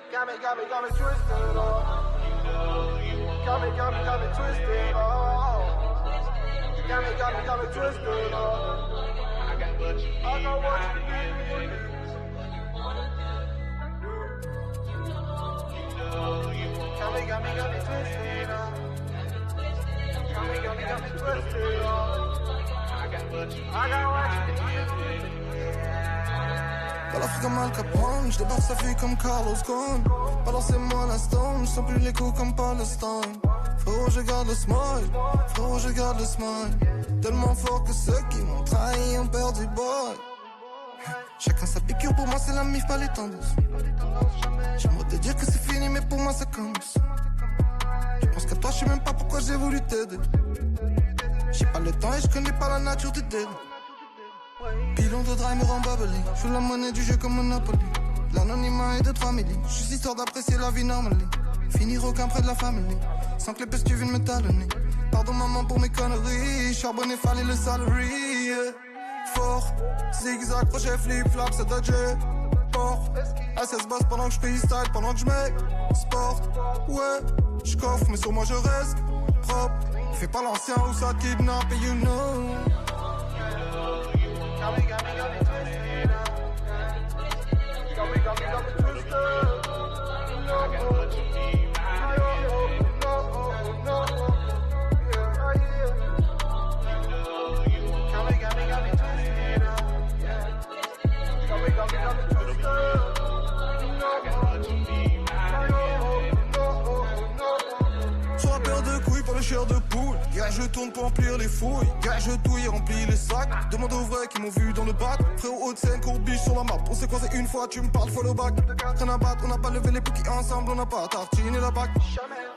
Got me twisted, got me twisted, got me twisted, I know what you need. Got me twisted, got me twisted, I got what you need. Dans l'Afrique comme Al Capone, j'débarque sa vie comme Carlos Ghosn. Balancez-moi la stone, j'sens plus les coups comme Palestine. Frérot je garde le smile, frérot je garde le smile. Tellement fort que ceux qui m'ont trahi ont perdu boy. Chacun sa piqûre, pour moi c'est la mif, pas les tendances. J'aimerais te dire que c'est fini mais pour moi ça commence. Je pense qu'à toi, je sais même pas pourquoi j'ai voulu t'aider. J'ai pas le temps et je connais pas la nature de t'aider. Pilon de dry me rend bubbly. Je suis la monnaie du jeu comme Monopoly. L'anonymat est de 3 milli. Je suis histoire d'apprécier la vie normally. Finir aucun près de la famille. Sans que les pestes tu viennes me talonner. Pardon maman pour mes conneries. Charbonné fallait le salary, yeah. Fort, zigzag, crochet, flip-flap, c'est dodger. Fort, SS boss pendant que je freestyle, pendant que je sport. Ouais, je coffre mais sur moi je reste propre. Fais pas l'ancien ou ça kidnappe et you know. Got me twisted, got me twisted, Sur la paire de couilles pour le chair de poule. Gars je tourne pour remplir les fouilles. Gars je touille et remplis les sacs. Demande aux vrais qui m'ont vu dans le bac. Frérot haute scène, courbiche sur la map. On s'est croisé une fois, tu me parles follow back. Rien à battre, on n'a pas levé les pouquilles ensemble. On n'a pas tartiné la bac.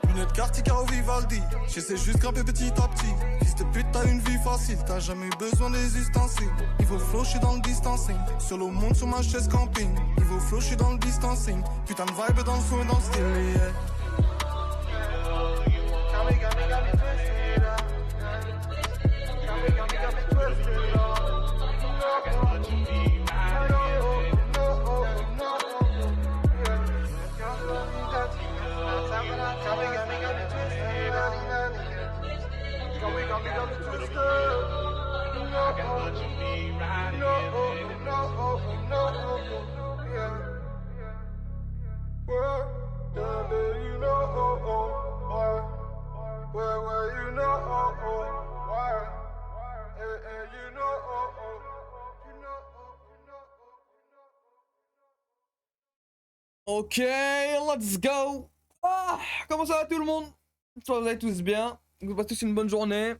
Lunettes quartier Caro Vivaldi. J'essaie juste grimper petit à petit. Fils de pute t'as une vie facile. T'as jamais eu besoin des ustensiles. Niveau flow j'suis dans le distancing. Solo monte sur ma chaise camping. Niveau flow j'suis dans le distancing. Putain de vibe dans le son et dans le style, yeah. got me twisted, got me twisted, Ok, let's go. Comment ça va tout le monde? J'espère que vous allez tous bien. Vous passez tous une bonne journée,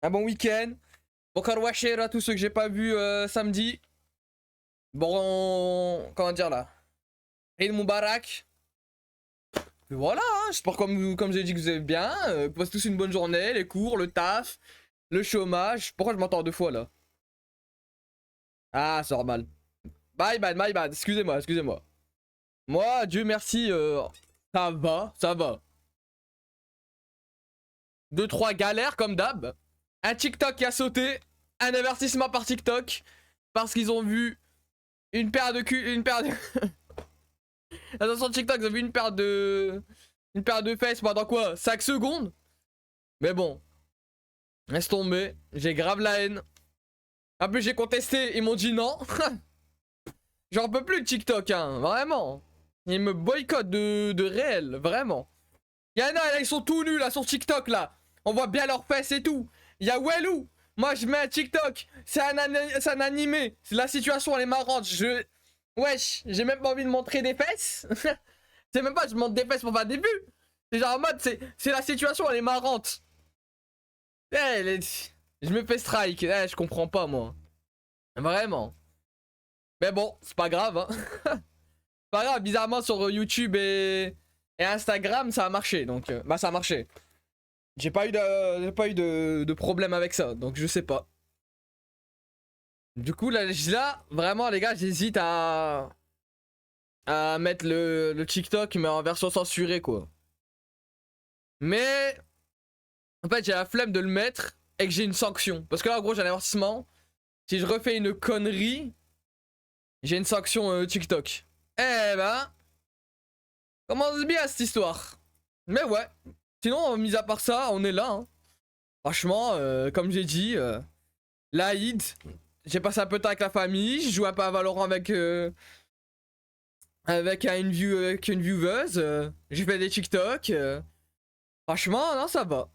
un bon week-end. Bon Karwacher à tous ceux que j'ai pas vu samedi. Bon, comment dire là, Eid Moubarak. Et voilà, hein, j'espère comme j'ai dit que vous allez bien. Vous passez tous une bonne journée, les cours, le taf, le chômage. Pourquoi je m'entends deux fois là? Ah, c'est normal. My bad, excusez-moi. Moi, Dieu merci, ça va. 2-3 galères comme d'hab. Un TikTok qui a sauté. Un avertissement par TikTok. Parce qu'ils ont vu une paire de Attention TikTok, ils ont vu une paire de fesses pendant quoi? 5 secondes. Mais bon. Laisse tomber. J'ai grave la haine. En plus j'ai contesté, ils m'ont dit non. J'en peux plus de TikTok, hein, vraiment. Ils me boycottent de réel, vraiment. Y'en a là, ils sont tout nus là sur TikTok là. On voit bien leurs fesses et tout. Y'a Wellou. Moi je mets un TikTok. C'est un animé. La situation elle est marrante. Wesh, j'ai même pas envie de montrer des fesses. C'est même pas je montre des fesses pour faire des vues. C'est genre en mode c'est la situation elle est marrante. Je me fais strike. Je comprends pas moi. Vraiment. Mais bon, c'est pas grave hein. Pas grave, bizarrement sur YouTube et Instagram ça a marché, donc bah ça a marché. J'ai pas eu de problème avec ça, donc je sais pas. Du coup là vraiment les gars j'hésite à mettre le TikTok mais en version censurée quoi. Mais en fait j'ai la flemme de le mettre et que j'ai une sanction. Parce que là en gros j'ai un avertissement. Si je refais une connerie, j'ai une sanction TikTok. Eh ben, commence bien cette histoire. Mais ouais, sinon, mis à part ça, on est là. Hein. Franchement, comme j'ai dit, l'Aïd, j'ai passé un peu de temps avec la famille, j'ai joué un peu à Valorant avec une vieweuse, j'ai fait des TikTok. Franchement, non, ça va.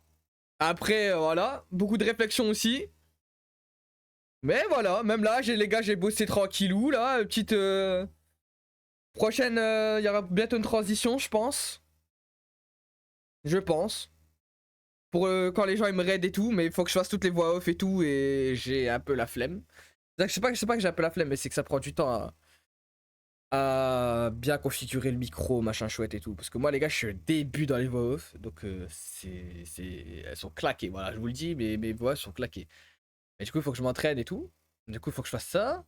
Après, voilà, beaucoup de réflexion aussi. Mais voilà, même là, les gars, j'ai bossé tranquillou, là, petite... Prochaine, il y aura bientôt une transition, je pense. Je pense. Pour quand les gens ils me raident et tout, mais il faut que je fasse toutes les voix off et tout, et j'ai un peu la flemme. C'est pas que j'ai un peu la flemme, mais c'est que ça prend du temps à bien configurer le micro, machin chouette et tout. Parce que moi, les gars, je suis au début dans les voix off, donc elles sont claquées, voilà, je vous le dis, mais mes voix sont claquées. Et du coup, il faut que je m'entraîne et tout. Du coup, il faut que je fasse ça.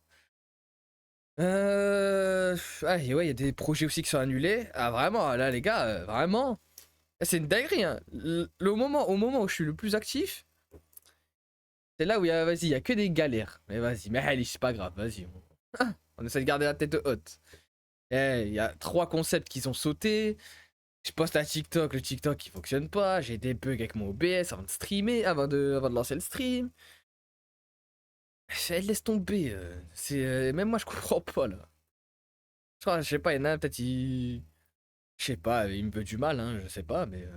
Ah, et ouais, il y a des projets aussi qui sont annulés. Ah, vraiment, là, les gars, vraiment. C'est une dinguerie, hein. Au moment où je suis le plus actif, c'est là où vas-y, il y a que des galères. Mais vas-y, mais allez, c'est pas grave, vas-y. On essaie de garder la tête haute. Eh, il y a 3 concepts qui sont sautés. Je poste à TikTok, le TikTok il fonctionne pas. J'ai des bugs avec mon OBS avant de streamer, avant de lancer le stream. Laisse tomber. Même moi je comprends pas là. Je sais pas, il y en a peut-être il. Je sais pas, il me veut du mal, hein, je sais pas, mais.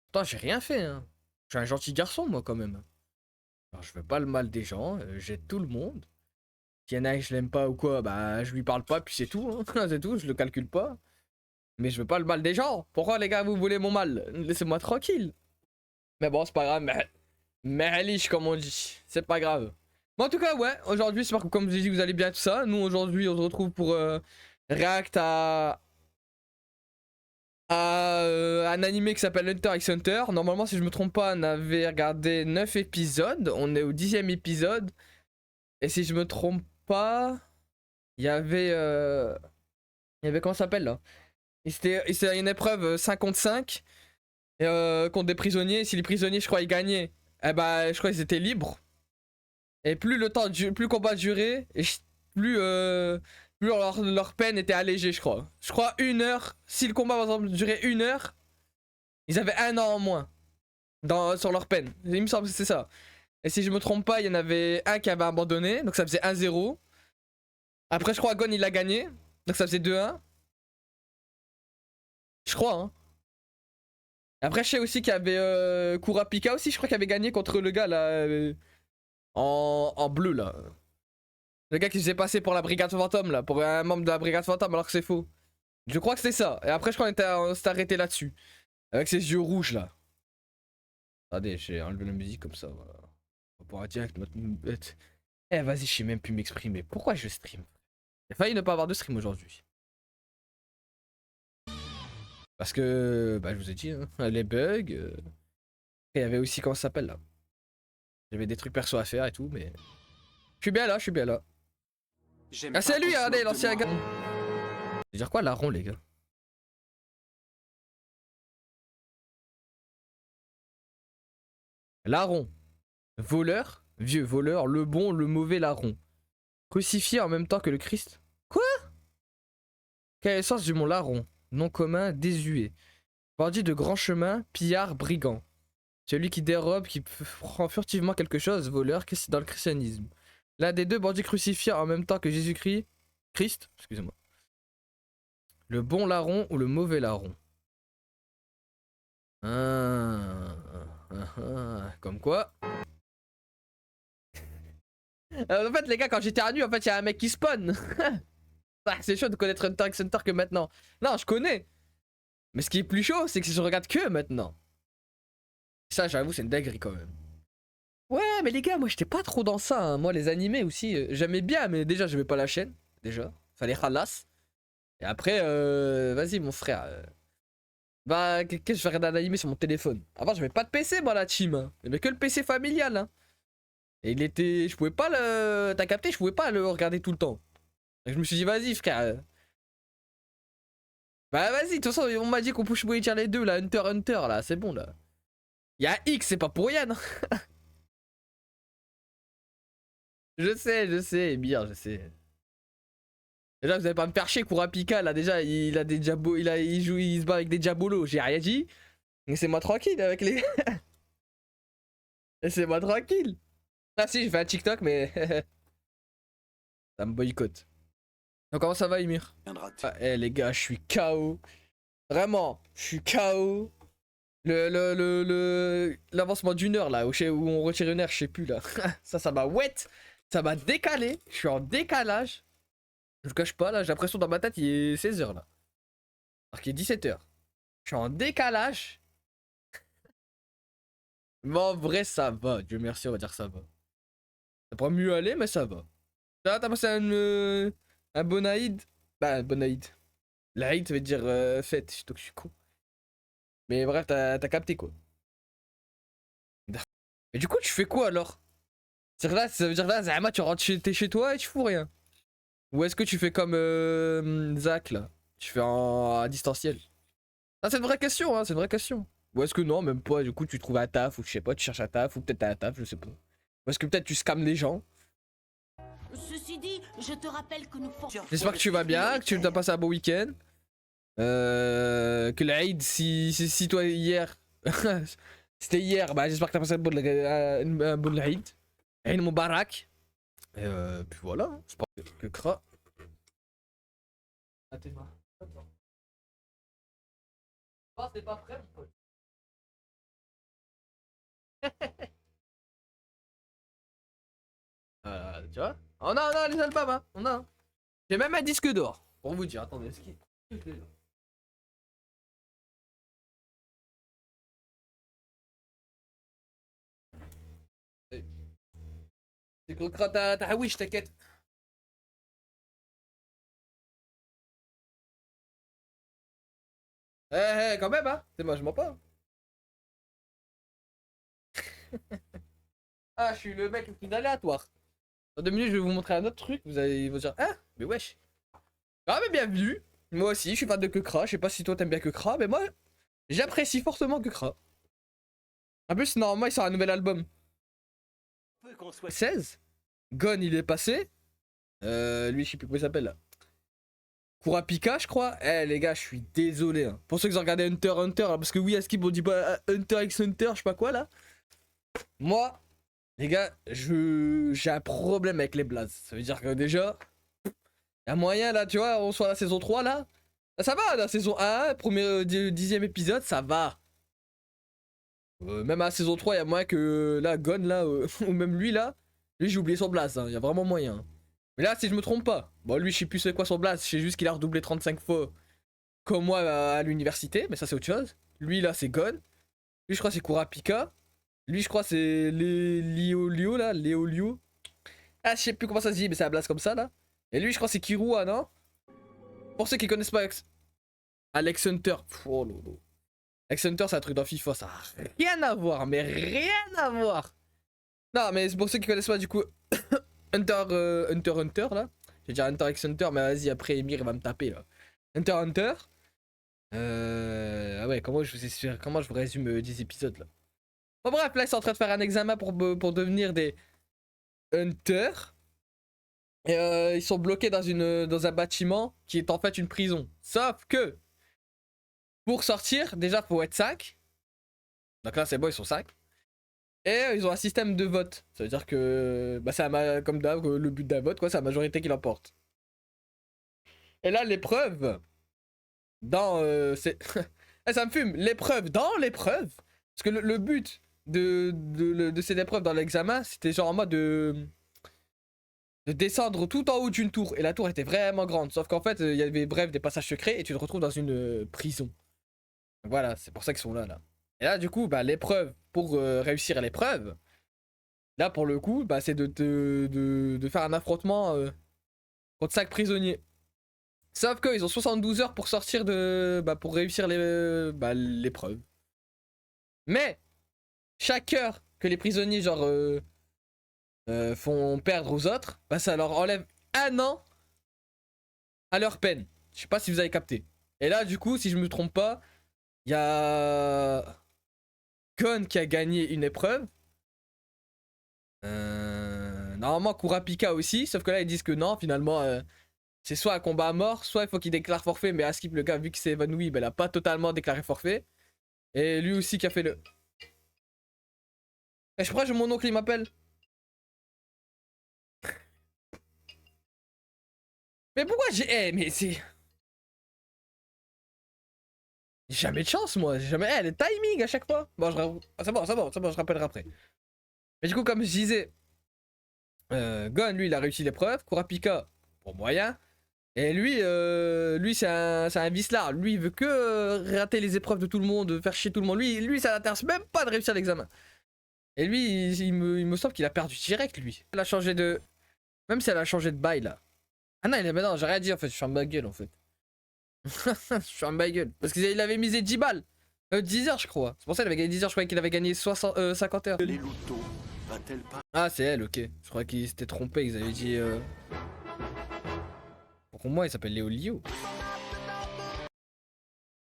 Pourtant, j'ai rien fait, hein. Je suis un gentil garçon, moi, quand même. Alors, je veux pas le mal des gens, j'aide tout le monde. S'il y en a que je l'aime pas ou quoi, bah, je lui parle pas, puis c'est tout, hein. C'est tout, je le calcule pas. Mais je veux pas le mal des gens. Pourquoi, les gars, vous voulez mon mal? Laissez-moi tranquille. Mais bon, c'est pas grave, mais Alish, comme on dit. C'est pas grave. Mais en tout cas, ouais, aujourd'hui, j'espère que, comme je dit, vous allez bien, tout ça. Nous, aujourd'hui, on se retrouve pour React à un animé qui s'appelle Hunter x Hunter. Normalement, si je me trompe pas, on avait regardé 9 épisodes. On est au 10e épisode. Et si je me trompe pas, il y avait. Comment ça s'appelle là? C'était une épreuve 5 contre 5 contre des prisonniers. Si les prisonniers, je crois, ils gagnaient, eh bah, je crois qu'ils étaient libres. Et plus le combat durait, et plus leur peine était allégée, je crois. Je crois 1 heure. Si le combat, par exemple, durait 1 heure, ils avaient 1 an en moins sur leur peine. Il me semble que c'est ça. Et si je me trompe pas, il y en avait un qui avait abandonné, donc ça faisait 1-0. Après, je crois Gon il a gagné, donc ça faisait 2-1. Je crois, hein. Après, je sais aussi qu'il y avait Kurapika aussi, je crois qu'il avait gagné contre le gars là, en bleu là. Le gars qui se faisait passer pour la brigade fantôme là, pour un membre de la brigade fantôme alors que c'est faux. Je crois que c'était ça. Et après, je crois qu'on s'est arrêté là-dessus. Avec ses yeux rouges là. Attendez, j'ai enlevé la musique comme ça. Voilà. On va pouvoir direct notre. Eh, vas-y, je sais même plus m'exprimer. Pourquoi je stream? J'ai failli ne pas avoir de stream aujourd'hui. Parce que, bah, je vous ai dit, hein, les bugs. Et il y avait aussi, comment ça s'appelle là? J'avais des trucs perso à faire et tout, mais. Je suis bien là, je suis bien là. Ah, c'est lui, regardez, l'ancien gars. Je veux dire quoi, larron, les gars? Larron. Voleur, vieux voleur, le bon, le mauvais larron. Crucifié en même temps que le Christ. Quoi? Quel est le sens du mot larron? Nom commun, désuet. Bandit de grand chemin, pillard, brigand. Celui qui dérobe, qui prend furtivement quelque chose, voleur, dans le christianisme. L'un des deux bandits crucifiés en même temps que Jésus-Christ. Excusez-moi. Le bon larron ou le mauvais larron? Comme quoi. En fait, les gars, quand j'étais à nu, en fait, il y a un mec qui spawn. Ah, c'est chaud de connaître Hunter x Hunter que maintenant. Non, je connais. Mais ce qui est plus chaud, c'est que je regarde que maintenant. Ça, j'avoue, c'est une dinguerie quand même. Ouais, mais les gars, moi, j'étais pas trop dans ça. Hein. Moi, les animés aussi, j'aimais bien, mais déjà, j'aimais pas la chaîne. Déjà, fallait khalas. Et après, vas-y, mon frère. Bah, qu'est-ce que je vais regarder un animé sur mon téléphone? Avant, j'avais pas de PC, moi, la team. Hein. J'avais que le PC familial. Hein. Et il était. Je pouvais pas le. T'as capté? Je pouvais pas le regarder tout le temps. Et je me suis dit, vas-y, frère. Bah, vas-y, de toute façon, on m'a dit qu'on pouvait dire les deux, là. Hunter, Hunter, là, c'est bon, là. Y'a X, c'est pas pour rien. Hein. Je sais, bien, je sais. Déjà, vous allez pas me faire chier, Kurapika, là, déjà, il a des diabolos, il joue, il se bat avec des diabolos, j'ai rien dit. Laissez-moi tranquille avec les... Laissez-moi tranquille. Ah si, je fais un TikTok, mais... ça me boycotte. Donc comment ça va, Ymir? Ah, les gars, je suis KO. Vraiment, je suis KO. L'avancement d'une heure, là, où on retire une heure, je sais plus, là. Ça m'a wet. Ça m'a décalé. Je suis en décalage. Je vous cache pas, là, j'ai l'impression dans ma tête, il est 16h, là. Alors qu'il est 17h. Je suis en décalage. Mais en vrai, ça va. Dieu merci, on va dire que ça va. Ça pourrait mieux aller, mais ça va. T'as passé un bon Aïd? Bah, un bon Aïd. L'Aïd, ça veut dire fête, donc je suis con. Mais bref, t'as capté quoi. Et du coup, tu fais quoi alors? Ça veut dire là, Zahma, tu rentres t'es chez toi et tu fous rien. Ou est-ce que tu fais comme Zach là? Tu fais à distanciel? Ah, c'est une vraie question, hein, c'est une vraie question. Ou est-ce que non, même pas, du coup, tu trouves un taf, ou je sais pas, tu cherches un taf, ou peut-être t'as un taf, je sais pas. Ou est-ce que peut-être tu scams les gens? Ceci dit, je te rappelle que nous formons. J'espère que tu vas bien, que tu as passé un beau week-end. Que l'Aïd, si toi hier, c'était hier, bah j'espère que t'as passé un bon Aïd. Aïd Moubarak. Et puis voilà, hein, je pense que Kra. Ah, t'es pas. Oh, t'es pas prêt, mon pote. Tu vois? On a les albums, hein, on a. J'ai même un disque d'or. Pour vous dire, attendez, ce qui. C'est que t'as wish, t'inquiète. Quand même, hein. C'est moi, je mens pas. Ah, je suis le mec le plus aléatoire. Dans 2 minutes, je vais vous montrer un autre truc. Vous allez vous dire, ah, mais wesh. Ah, mais bienvenue. Moi aussi, je suis fan de Kekra. Je sais pas si toi t'aimes bien Kekra, mais moi, j'apprécie fortement Kekra. En plus, normalement, il sort un nouvel album. 16. Gon, il est passé. Lui, je sais plus comment il s'appelle là. Kurapika, je crois. Eh, les gars, je suis désolé. Hein. Pour ceux qui ont regardé Hunter x Hunter, là, parce que oui, à Skip, on dit pas Hunter x Hunter, je sais pas quoi là. Moi, les gars, j'ai un problème avec les blazes. Ça veut dire que déjà, il y a moyen là, tu vois, on soit à la saison 3 là. Ça va, la saison 1, premier 10e épisode, ça va. Même à la saison 3, il y a moyen que là, Gon là, ou même lui là, lui j'ai oublié son blaze, il y a vraiment moyen. Mais là, si je me trompe pas, bon, lui je sais plus c'est quoi son blaze, je sais juste qu'il a redoublé 35 fois comme moi à l'université, mais ça c'est autre chose. Lui là, c'est Gon. Lui, je crois c'est Kurapika. Lui, je crois c'est Lio là, Léo Lio. Ah, je sais plus comment ça se dit, mais c'est un blaze comme ça là. Et lui, je crois c'est Kirua, non? Pour ceux qui connaissent pas Alex Hunter. Oh lolo. Alex Hunter, c'est un truc dans FIFA, ça a rien à voir, mais rien à voir. Non, mais c'est pour ceux qui connaissent pas du coup Hunter là. J'ai dit Hunter x Hunter, mais vas-y, après Emir il va me taper là. Hunter. Ah ouais, comment je vous résume 10 épisodes là. Bon, bref, là ils sont en train de faire un examen pour devenir des Hunters. Et ils sont bloqués dans un bâtiment qui est en fait une prison. Sauf que pour sortir, déjà faut être 5. Donc là c'est bon, ils sont 5. Et ils ont un système de vote. Ça veut dire que bah, c'est comme d'hab, le but d'un vote, quoi, c'est la majorité qui l'emporte. Et là, l'épreuve dans ça me fume. L'épreuve dans l'épreuve. Parce que le but de cette épreuve dans l'examen, c'était genre en mode de descendre tout en haut d'une tour. Et la tour était vraiment grande. Sauf qu'en fait, il y avait bref des passages secrets et tu te retrouves dans une prison. Donc voilà, c'est pour ça qu'ils sont là. Et là, du coup, bah, l'épreuve, pour réussir l'épreuve, là, pour le coup, bah, c'est de faire un affrontement contre 5 prisonniers. Sauf qu'ils ont 72 heures pour sortir pour réussir l'épreuve. Mais, chaque heure que les prisonniers, genre, font perdre aux autres, bah, ça leur enlève 1 an à leur peine. Je sais pas si vous avez capté. Et là, du coup, si je me trompe pas, il y a Gon qui a gagné une épreuve. Normalement Kurapika aussi, sauf que là ils disent que non, finalement c'est soit un combat à mort, soit il faut qu'il déclare forfait, mais à skip le gars vu qu'il s'est évanoui, ben, il a pas totalement déclaré forfait. Et lui aussi qui a fait le... Eh, je crois que mon oncle il m'appelle. Mais pourquoi j'ai... Eh mais c'est... J'ai jamais de chance moi, j'ai jamais... Eh, le timing à chaque fois. Bon, ah, c'est bon, je rappellerai après. Mais du coup comme je disais, Gon lui il a réussi l'épreuve, Kurapika, pour moyen. Et lui c'est un vicelard, lui il veut que rater les épreuves de tout le monde, faire chier tout le monde. Lui ça l'intéresse même pas de réussir l'examen. Et lui il me semble qu'il a perdu direct lui. Elle a changé de... Même si elle a changé de bail là. Ah non, mais non, j'ai rien dit en fait, je suis un ma gueule en fait. Je suis un ma gueule. Parce qu'il avait misé 10 balles. 10 heures je crois. C'est pour ça qu'il avait gagné 10 heures, je croyais qu'il avait gagné 50 heures. Les louteaux, va-t-elle pas? Ah c'est elle, ok. Je crois qu'ils s'étaient trompés, ils avaient dit... Pour moi il s'appelle Léo Lio.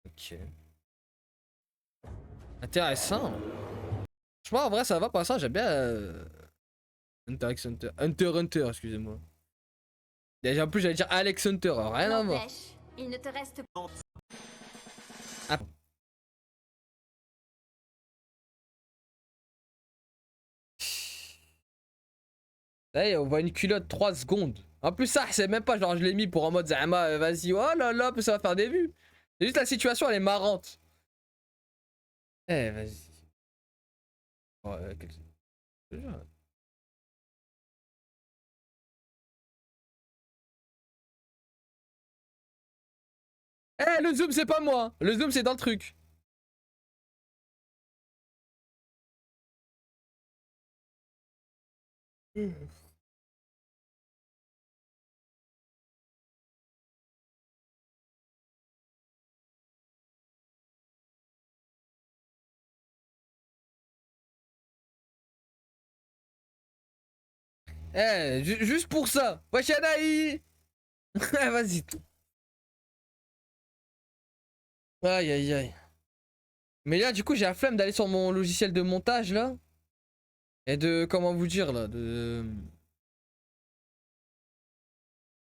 Ok. Intéressant. Je crois en vrai ça va pour l'instant, j'aime bien... Hunter x Hunter. Hunter, excusez-moi. Déjà en plus j'allais dire Alex Hunter, alors rien à voir. N'empêche, il ne te reste Ah. Là, on voit une culotte 3 secondes. En plus, ça, c'est même pas genre je l'ai mis pour en mode Zama, vas-y, oh là là, ça va faire des vues. C'est juste la situation, elle est marrante. Eh, vas-y. Ouais, eh, le zoom, c'est pas moi. Le zoom, c'est dans le truc. Eh, juste pour ça. Wesh, Anaï. Vas-y. Aïe, aïe, aïe. Mais là, du coup, j'ai la flemme d'aller sur mon logiciel de montage, là. Et de, comment vous dire, là,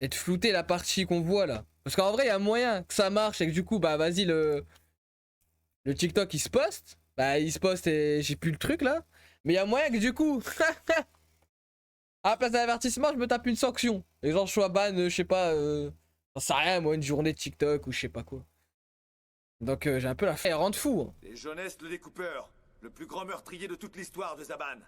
et de flouter la partie qu'on voit, là. Parce qu'en vrai, il y a moyen que ça marche et que du coup, bah, vas-y, le TikTok, il se poste. Bah, il se poste et j'ai plus le truc, là. Mais il y a moyen que du coup, à la place d'avertissement, je me tape une sanction. Et genre, je sois ban, je sais pas, j'en sais rien, moi, une journée de TikTok ou je sais pas quoi. Donc, j'ai un peu la flemme. Rendre fou, hein. Et Jonas le découpeur, le plus grand meurtrier de toute l'histoire de Zaban.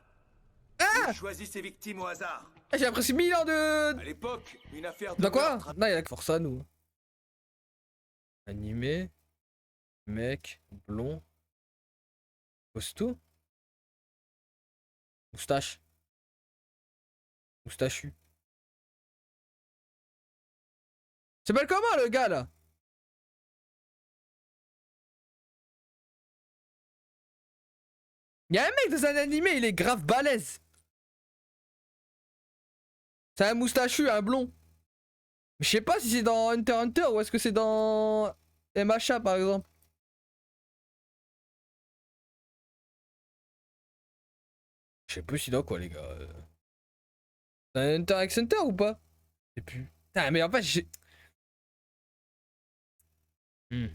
Il choisit ses victimes au hasard. J'ai apprécié 1000 ans de... À l'époque, une affaire de De quoi? meurtre. Non, il y a que pour ça, nous. Animé. Mec. Blond. Costaud. Moustache. Moustachu. C'est s'appelle comment le gars là? Y'a un mec dans un animé, il est grave balèze. C'est un moustachu, un blond. Mais je sais pas si c'est dans Hunter x Hunter ou est-ce que c'est dans MHA par exemple. Je sais plus si dans quoi les gars. C'est un Hunter x Hunter ou pas? Je sais plus. Putain, mais en fait j'ai... Hmm.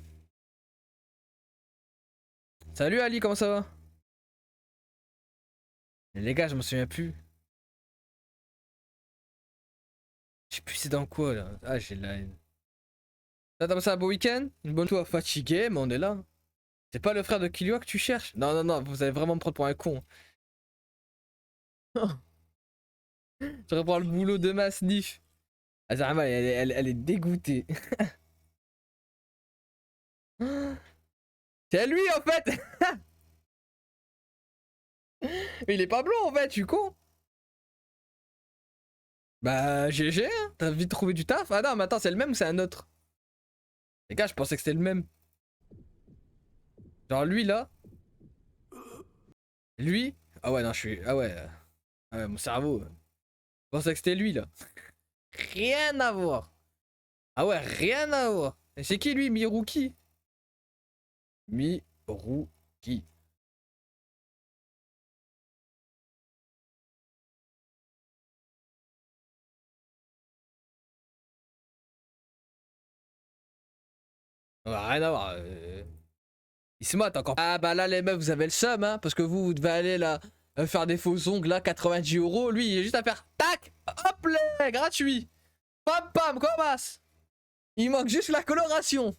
Salut Ali, comment ça va? Mais les gars, je m'en souviens plus. Je sais plus c'est dans quoi là. Ah, j'ai la haine. T'as passé un beau week-end? Une bonne toi fatigué, mais on est là. C'est pas le frère de Killua que tu cherches? Non, non, non, vous allez vraiment me prendre pour un con. Je reprends le boulot de ma sniff. Ah, Zahma, elle est dégoûtée. C'est lui en fait! Mais il est pas blond en fait, je suis con. Bah, GG, hein. T'as vite trouvé du taf? Ah non, mais attends, c'est le même ou c'est un autre? Les gars, je pensais que c'était le même. Genre lui là. Lui? Ah ouais, non, je suis. Ah ouais. Ah ouais, mon cerveau. Je pensais que c'était lui là. Rien à voir. Ah ouais, rien à voir. Et c'est qui lui, Miruki? Miruki. Rien à voir. Dis-moi, t'as encore. Ah bah là, les meufs, vous avez le seum, hein, parce que vous devez aller là faire des faux ongles là, 90 €. Lui, il est juste à faire tac, hop là, gratuit. Pam pam, commence. Il manque juste la coloration.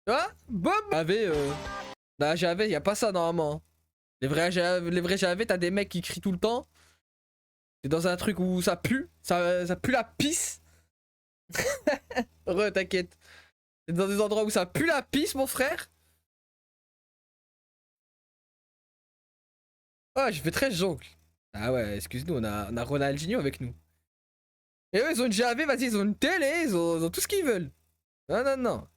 Tu vois? Boum. Là, j'avais, y a pas ça normalement. Les vrais GAV, t'as des mecs qui crient tout le temps. C'est dans un truc où ça pue, ça pue la pisse. T'inquiète. C'est dans des endroits où ça pue la pisse, mon frère. Oh, je fais 13 jongles. Ah ouais, excuse-nous, on a Ronaldinho avec nous. Et eux, ils ont une GAV, vas-y, ils ont une télé, ils ont tout ce qu'ils veulent. Non, non, non.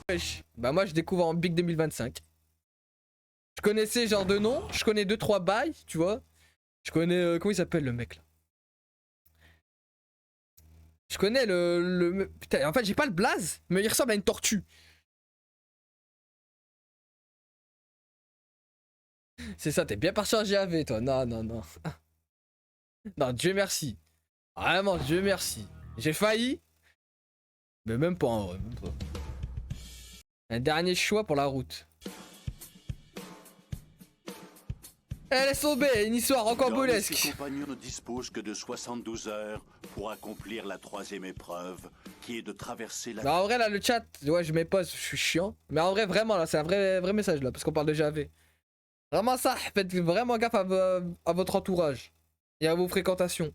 Wesh. Bah moi, je découvre en Big 2025. Je connaissais genre de nom, je connais 2-3 bails, tu vois. Je connais, comment il s'appelle le mec là? Je connais putain, en fait, j'ai pas le blaze, mais il ressemble à une tortue. C'est ça, t'es bien parti en GAV, toi. Non, non, non. Non, Dieu merci. Vraiment, Dieu merci. J'ai failli. Mais même pas en vrai. Même pas. Un dernier choix pour la route. Eh, laisse tomber, une histoire rocambolesque. Ses compagnons ne disposent que de 72 heures pour accomplir la 3e épreuve, qui est de traverser la... Bah en vrai, là, le chat, ouais, je mets pause, je suis chiant. Mais en vrai, vraiment, là, c'est un vrai message, là, parce qu'on parle de GAV. Vraiment ça, faites vraiment gaffe à votre entourage et à vos fréquentations.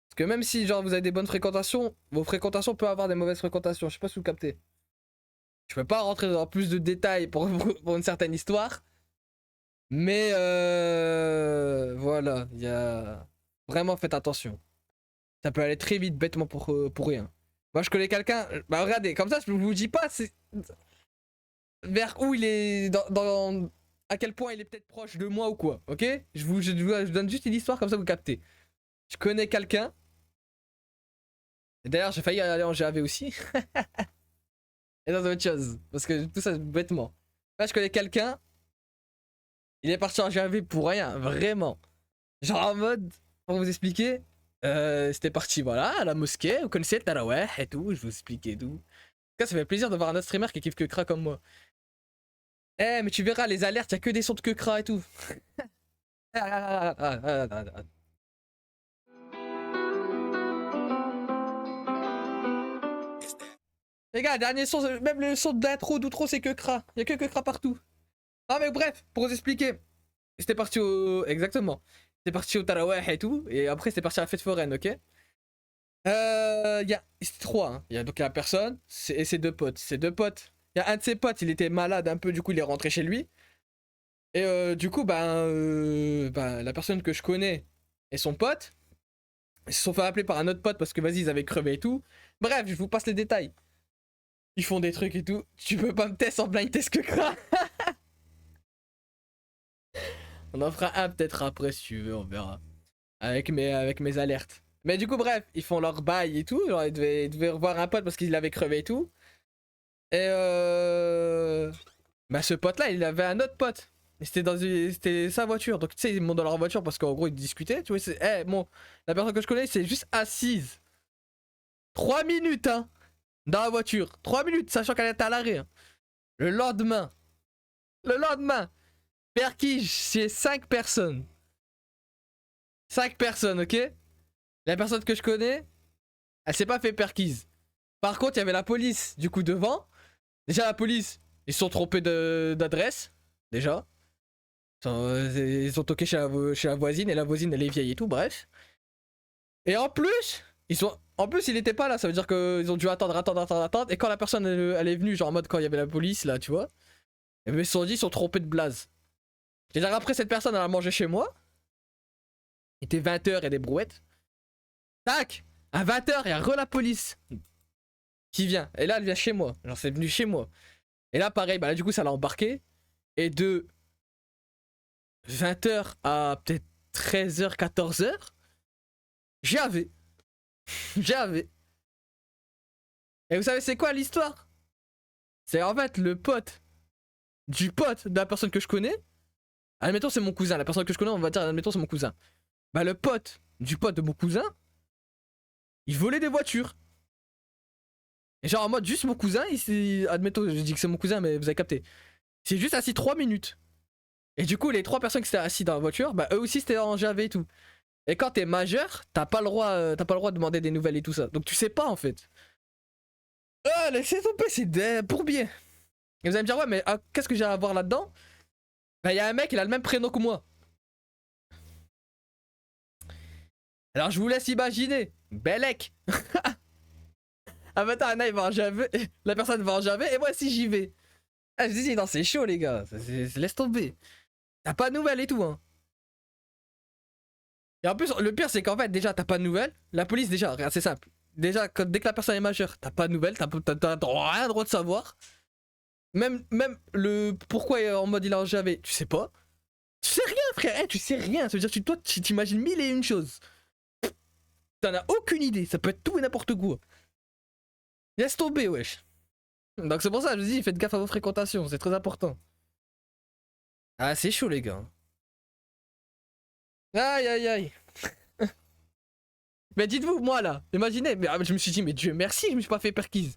Parce que même si genre vous avez des bonnes fréquentations, vos fréquentations peuvent avoir des mauvaises fréquentations. Je sais pas si vous captez. Je peux pas rentrer dans plus de détails pour une certaine histoire. Mais voilà, il y a... Vraiment faites attention. Ça peut aller très vite bêtement pour rien. Moi je connais quelqu'un, bah regardez, comme ça je vous dis pas c'est... vers où il est à quel point il est peut-être proche de moi ou quoi, ok? Je donne juste une histoire comme ça vous captez. Je connais quelqu'un. Et d'ailleurs j'ai failli aller en GAV aussi. Et dans autre chose. Parce que tout ça bêtement. Là je connais quelqu'un. Il est parti en GAV pour rien, vraiment. Genre en mode, pour vous expliquer, c'était parti voilà, à la mosquée, vous connaissez le Taraweh et tout, je vous expliquais tout. En tout cas ça fait plaisir de voir un autre streamer qui kiffe que Kra comme moi. Eh mais tu verras les alertes, y'a que des sons de Kra et tout. Les gars, dernier son, même le son d'intro, d'outro c'est Kra. Y'a que Kra partout. Ah mais bref, pour vous expliquer, c'était parti au... Exactement. C'était parti au Taraweh et tout, et après c'était parti à la fête foraine, ok? C'était 3, hein. Il y a donc la personne et ses 2 potes. Ses 2 potes, il y a un de ses potes, il était malade un peu, du coup il est rentré chez lui. Et du coup, la personne que je connais et son pote, ils se sont fait appeler par un autre pote parce que vas-y, ils avaient crevé et tout. Bref, je vous passe les détails. Ils font des trucs et tout. Tu peux pas me tester en blind test que Kra. On en fera un peut-être après si tu veux, on verra. Avec mes alertes. Mais du coup, bref, ils font leur bail et tout. Genre, ils devaient revoir un pote parce qu'il avait crevé et tout. Et bah, ce pote-là, il avait un autre pote. Et c'était sa voiture. Donc, tu sais, ils montent dans leur voiture parce qu'en gros, ils discutaient. Tu vois, la personne que je connais, c'est juste assise. 3 minutes, hein. Dans la voiture. 3 minutes, sachant qu'elle était à l'arrêt. Hein. Le lendemain, Perquige, c'est 5 personnes. 5 personnes, ok? La personne que je connais, elle s'est pas fait perquise. Par contre, il y avait la police, du coup, devant. Déjà, la police, ils se sont trompés d'adresse. Déjà. Ils ont toqué chez la voisine, et la voisine, elle est vieille et tout, bref. Et en plus, il était pas là, ça veut dire qu'ils ont dû attendre. Et quand la personne, elle est venue, genre en mode quand il y avait la police, là, tu vois. Et bien, ils se sont dit, ils sont trompés de blaze. Et genre après cette personne elle a mangé chez moi. Il était 20h et des brouettes. Tac. À 20h il y a la police qui vient. Et là elle vient chez moi. Genre c'est venu chez moi. Et là pareil, bah là du coup ça l'a embarqué. Et de 20h à peut-être 13h, 14h, j'avais. Et vous savez c'est quoi l'histoire? C'est en fait le pote du pote de la personne que je connais. Admettons c'est mon cousin, la personne que je connais on va dire admettons c'est mon cousin. Bah le pote du pote de mon cousin, il volait des voitures. Et genre en mode juste mon cousin, admettons, je dis que c'est mon cousin, mais vous avez capté. C'est juste assis 3 minutes. Et du coup, les 3 personnes qui étaient assis dans la voiture, bah eux aussi c'était en JV et tout. Et quand t'es majeur, t'as pas le droit de demander des nouvelles et tout ça. Donc tu sais pas en fait. Ah, laissez tomber, c'est des bourbiers. Et vous allez me dire, ouais, mais qu'est-ce que j'ai à voir là-dedans? Bah, y'a un mec, il a le même prénom que moi. Alors, je vous laisse imaginer. Belek. Ah, bah, attends, Anna, il va en JV. La personne va en JV, et moi aussi, j'y vais. Ah, je dis, non, c'est chaud, les gars. Laisse tomber. T'as pas de nouvelles et tout, hein. Et en plus, le pire, c'est qu'en fait, déjà, t'as pas de nouvelles. La police, déjà, regarde, c'est simple. Déjà, dès que la personne est majeure, t'as pas de nouvelles, t'as rien droit de savoir. Même le pourquoi en mode il a en JV, tu sais pas. Tu sais rien, frère, tu sais rien. Ça veut dire que toi, tu t'imagines mille et une choses. T'en as aucune idée, ça peut être tout et n'importe quoi. Laisse tomber, wesh. Donc c'est pour ça, je vous dis, faites gaffe à vos fréquentations, c'est très important. Ah, c'est chaud, les gars. Aïe, aïe, aïe. Mais dites-vous, moi là, imaginez, mais je me suis dit, mais Dieu merci, je me suis pas fait perquise.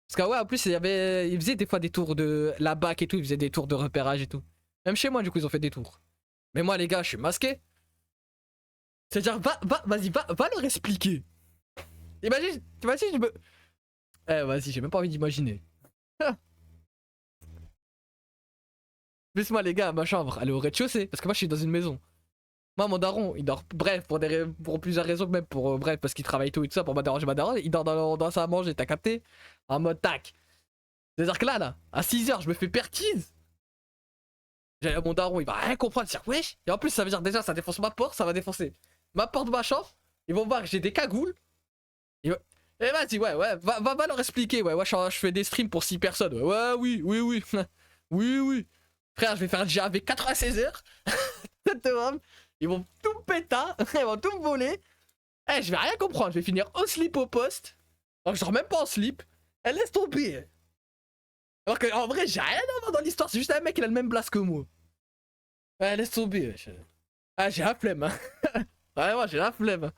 Parce que ouais, en plus, il faisait des fois des tours de la BAC et tout, il faisait des tours de repérage et tout. Même chez moi, du coup, ils ont fait des tours. Mais moi, les gars, je suis masqué. C'est-à-dire, vas-y, va leur expliquer. Imagine, je me... Eh, vas-y, j'ai même pas envie d'imaginer. Plus moi, les gars, ma chambre, elle est au rez-de-chaussée, parce que moi, je suis dans une maison. Moi, mon daron, il dort, bref, pour plusieurs raisons, même pour, bref, parce qu'il travaille tout et tout ça, pour pas déranger ma daronne, il dort dans sa manger, t'as capté? En mode tac. C'est-à-dire que là, à 6h, je me fais perquise. Mon daron, il va rien comprendre, dire wesh. Et en plus, ça veut dire déjà, ça défonce ma porte, ça va défoncer ma porte de ma chambre. Ils vont voir que j'ai des cagoules. Et vas-y, ouais, va leur expliquer, ouais, je fais des streams pour 6 personnes. Ouais, oui. Oui. Frère, je vais faire un JAV 96 heures. Ils vont tout péter, ils vont tout me voler. Eh, je vais rien comprendre, je vais finir au slip au poste. Donc, je dors même pas en slip. Elle laisse tomber. Alors qu'en vrai, j'ai rien à voir dans l'histoire, c'est juste un mec qui a le même blast que moi. Ouais, laisse tomber. Ah, j'ai la flemme. Hein. Ouais, moi, j'ai la flemme.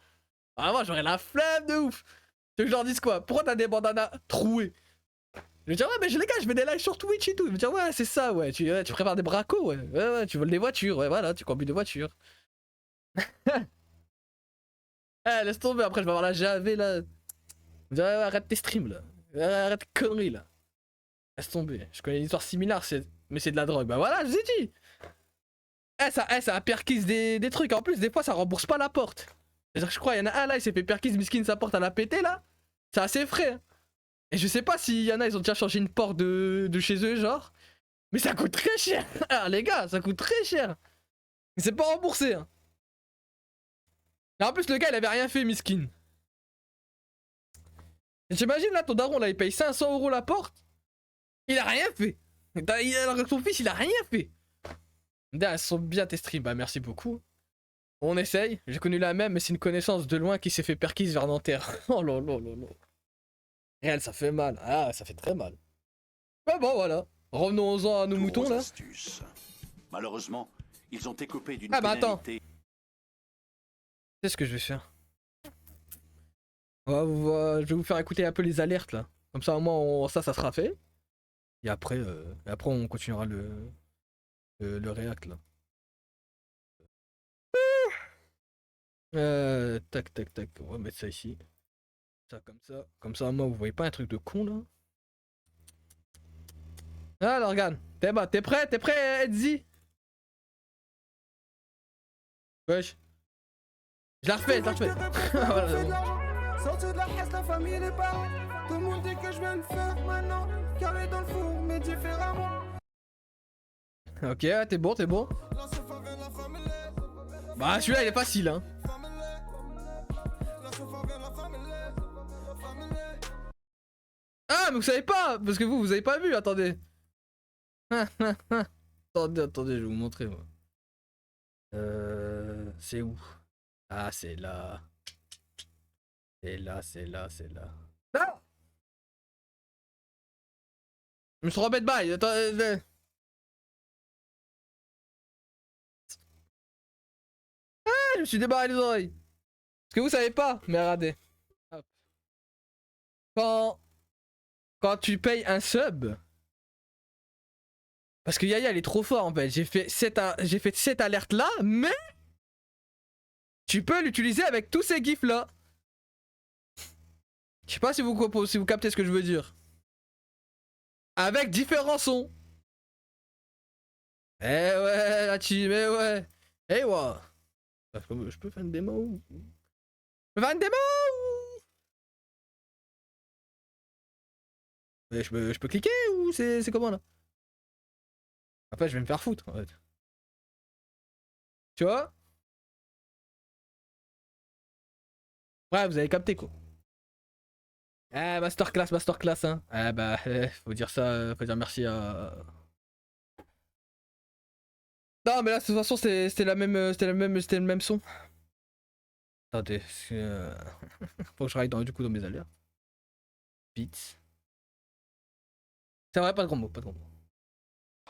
Ah, moi, j'aurais la flemme de ouf. Tu veux que je leur dise quoi? Pourquoi t'as des bandanas troués? Je vais dire, ouais, mais les gars, je fais des lives sur Twitch et tout. Je vais dire, ouais, c'est ça, ouais. Tu prépares des bracos, ouais. Ouais, tu voles des voitures, ouais, voilà, tu conduis des voitures. Eh, laisse tomber, après, je vais avoir la JAV là. Je vais dire, ouais, arrête tes streams là. Arrête tes conneries là. Laisse tomber. Je connais une histoire similaire, mais c'est de la drogue. Bah voilà, je vous ai dit. Ça a perquise des trucs. En plus, des fois, ça rembourse pas la porte. C'est-à-dire que je crois, il y en a un là, il s'est fait perquise, miskin, sa porte, elle a pété là. C'est assez frais. Hein. Et je sais pas s'il y en a, ils ont déjà changé une porte de chez eux, genre. Mais ça coûte très cher. Ah, les gars, ça coûte très cher. Mais c'est pas remboursé. Hein. Et en plus, le gars, il avait rien fait, miskin. J'imagine là, ton daron, là, il paye 500 € la porte. Il a rien fait. Alors que son fils, il a rien fait. Elles sont bien tes streams, bah merci beaucoup. On essaye, j'ai connu la même, mais c'est une connaissance de loin qui s'est fait perquise vers Nanterre. Oh là là là là. Réel, ça fait mal. Ah, ça fait très mal. Mais bon, voilà. Revenons-en à nos moutons là. Astuces. Malheureusement, ils ont écopé d'une Ah bah attends. pénalité. C'est ce que je vais faire. Je vais vous faire écouter un peu les alertes là. Comme ça, au moins, ça sera fait. Et après, on continuera le React là. Tac, on va mettre ça ici. Ça comme ça. Comme ça, moi, vous voyez pas un truc de con là. Alors, regarde. T'es prêt, Edzi? Wesh. Je la refais. Sorti de la caisse, la famille les parents. Tout le monde dit que je viens le faire maintenant. Carré dans le four, mais différemment. Ok, t'es bon. Bah, celui-là, il est facile, hein. Ah, mais vous savez pas, parce que vous avez pas vu, attendez. Attendez, je vais vous montrer, moi. C'est où? Ah, c'est là. C'est là. Ah! Je me suis remis de bail, attends. Ah, je me suis débarré les oreilles. Parce que vous savez pas, mais regardez. Hop. Quand quand tu payes un sub. Parce que Yaya, elle est trop fort en fait. J'ai fait cette alerte là, mais tu peux l'utiliser avec tous ces gifs là. Je sais pas si vous captez ce que je veux dire. Avec différents sons. Eh ouais, la team, eh ouais. Eh ouais. Je peux faire une démo. Je peux faire une démo. Mais je peux cliquer ou c'est comment là? Après je vais me faire foutre en fait. Tu vois? Ouais, vous avez capté quoi. Eh, masterclass hein. Eh bah, faut dire ça, faut dire merci à... Non mais là de toute façon c'était le même son. Attendez, faut que je raille du coup dans mes alertes. Beats. C'est vrai, pas de gros mots, pas de gros mots.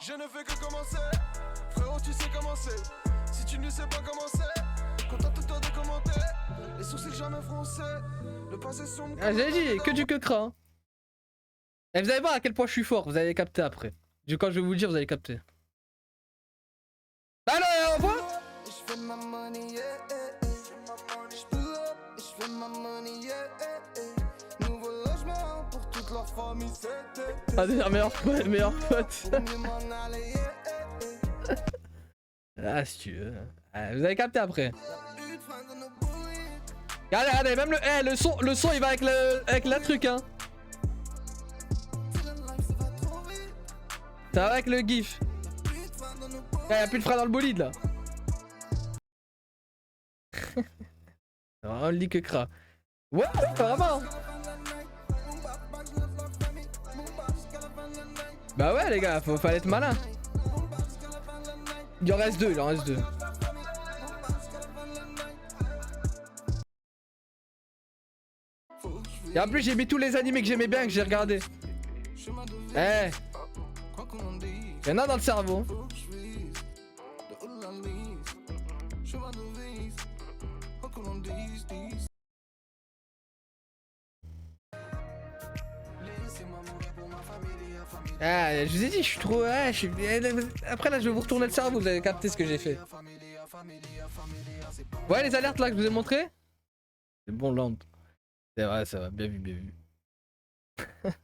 Je ne fais que commencer, frérot tu sais comment c'est. Si tu ne sais pas comment c'est, contente-toi de commenter. Les sourcils jamais froncés, le passé sombre. Ah j'ai dit, que du que cra. Hein. Et vous allez voir à quel point je suis fort, vous allez capter après. Quand je vais vous le dire, vous allez capter. Alors, on voit. Je fais ma money, yeah, je pull up, je fais ma money, yeah, nouveau logement pour toute leur famille, c'était. Ah déjà meilleur pote. Ah si tu veux. Ah, vous avez capté après. Regardez, même le son il va avec la truc hein. Ça va avec le gif. Y'a plus de frein dans le bolide là. C'est vraiment le lit que cra. Ouais, vraiment. Bah ouais les gars, fallait être malin. Il en reste deux. Et en plus j'ai mis tous les animés que j'aimais bien que j'ai regardé. Eh, y'en a dans le cerveau. Ah, je vous ai dit, je suis trop... Ouais, après là, je vais vous retourner le cerveau, vous avez capté ce que j'ai fait. Ouais, les alertes là que je vous ai montré. C'est bon, land. C'est vrai, ça va, bien vu.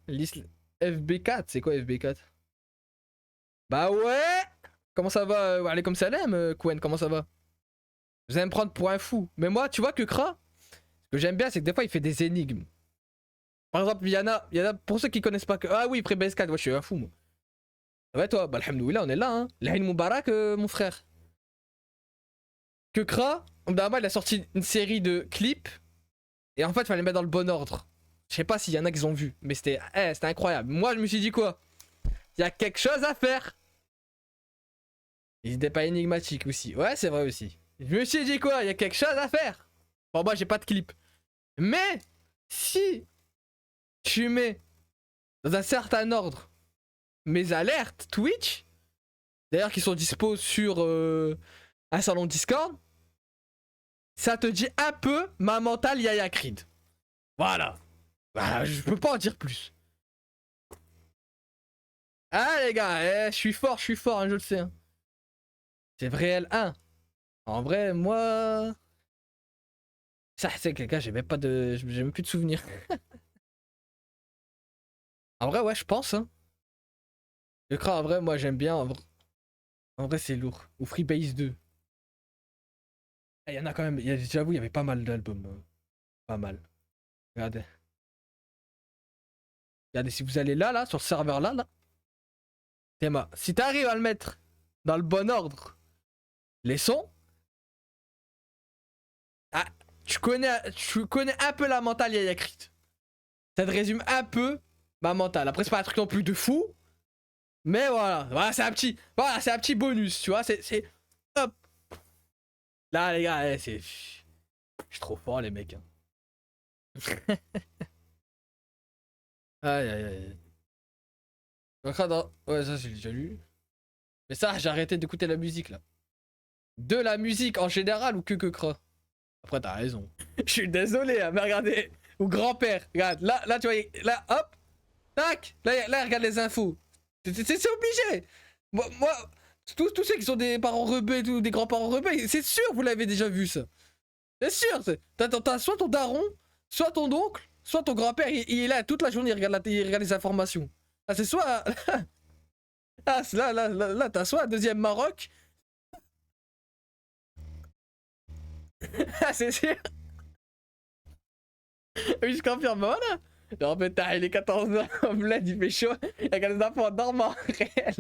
Liste FB4, c'est quoi FB4? Bah ouais. Comment ça va? Allez comme salam, Quen, comment ça va? Vous allez me prendre pour un fou. Mais moi, tu vois que Kra, ce que j'aime bien, c'est que des fois, il fait des énigmes. Par exemple, il y en a pour ceux qui connaissent pas que... Ah oui, après BS4, moi je suis un fou moi. Ouais toi, bah alhamdoulilah, on est là hein. L'Aïn Moubarak, mon frère. Que Kra, d'abord il a sorti une série de clips. Et en fait, il fallait les mettre dans le bon ordre. Je sais pas s'il y en a qui ont vu, mais c'était incroyable. Moi je me suis dit quoi? Il y a quelque chose à faire. Il n'était pas énigmatique aussi. Ouais, c'est vrai aussi. Je me suis dit quoi? Il y a quelque chose à faire. Bon, moi j'ai pas de clip. Mais si tu mets dans un certain ordre mes alertes Twitch, d'ailleurs qui sont dispo sur un salon Discord, ça te dit un peu ma mentale Yaya Creed. Voilà. Je peux pas en dire plus. Ah les gars, je suis fort, hein, je le sais. Hein. C'est vrai L1. En vrai, moi... Ça, c'est que les gars, j'ai même plus de souvenirs. En vrai, ouais, je pense. Hein. Le cran, en vrai, moi, j'aime bien. En vrai, c'est lourd. Ou Freebase 2. Il y en a quand même. J'avoue, il y avait pas mal d'albums. Pas mal. Regardez. Regardez, si vous allez là, sur ce serveur-là, Théma, si t'arrives à le mettre dans le bon ordre, les sons. Ah, tu connais un peu la mentale Yaya Creed. Ça te résume un peu ma mentale. Après, c'est pas un truc non plus de fou. Mais voilà, c'est un petit bonus, tu vois. C'est. Hop. Là, les gars, c'est. Je suis trop fort, les mecs. Hein. Aïe, aïe, aïe. Ouais, ça, j'ai déjà lu. Mais ça, j'ai arrêté d'écouter la musique, là. De la musique en général ou que cra. Après, t'as raison. Je suis désolé, hein, mais regardez. Ou grand-père. Regarde, là, tu vois, là, hop. Tac, là, regarde les infos. C'est obligé. Moi tous ceux qui sont des parents rebelles, des grands-parents rebelles, c'est sûr, vous l'avez déjà vu ça. C'est sûr. T'as soit ton daron, soit ton oncle, soit ton grand-père, il est là toute la journée, il regarde les informations. Ah, c'est soit. Ah, là, t'as soit un deuxième Maroc. Ah, c'est sûr. Oui, je confirme, voilà. En fait, il est 14h, Bled, il fait chaud. Il y a des infos en dormant, réel.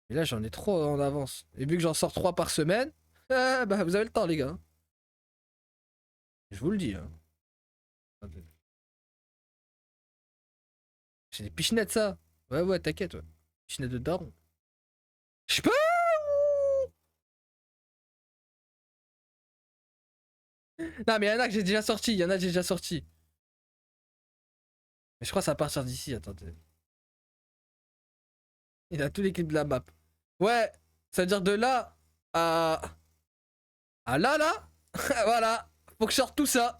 Et là, j'en ai trop en avance. Et vu que j'en sors 3 par semaine, bah, vous avez le temps, les gars. Je vous le dis. Hein. C'est des pichenettes, ça. Ouais, t'inquiète, ouais. Pichenettes de daron. Je peux. Non, mais y'en a que j'ai déjà sorti. Y'en a que j'ai déjà sorti. Mais je crois que ça va partir d'ici, attendez. Il a tous les clips de la map. Ouais, ça veut dire de là à là. Voilà, faut que je sorte tout ça.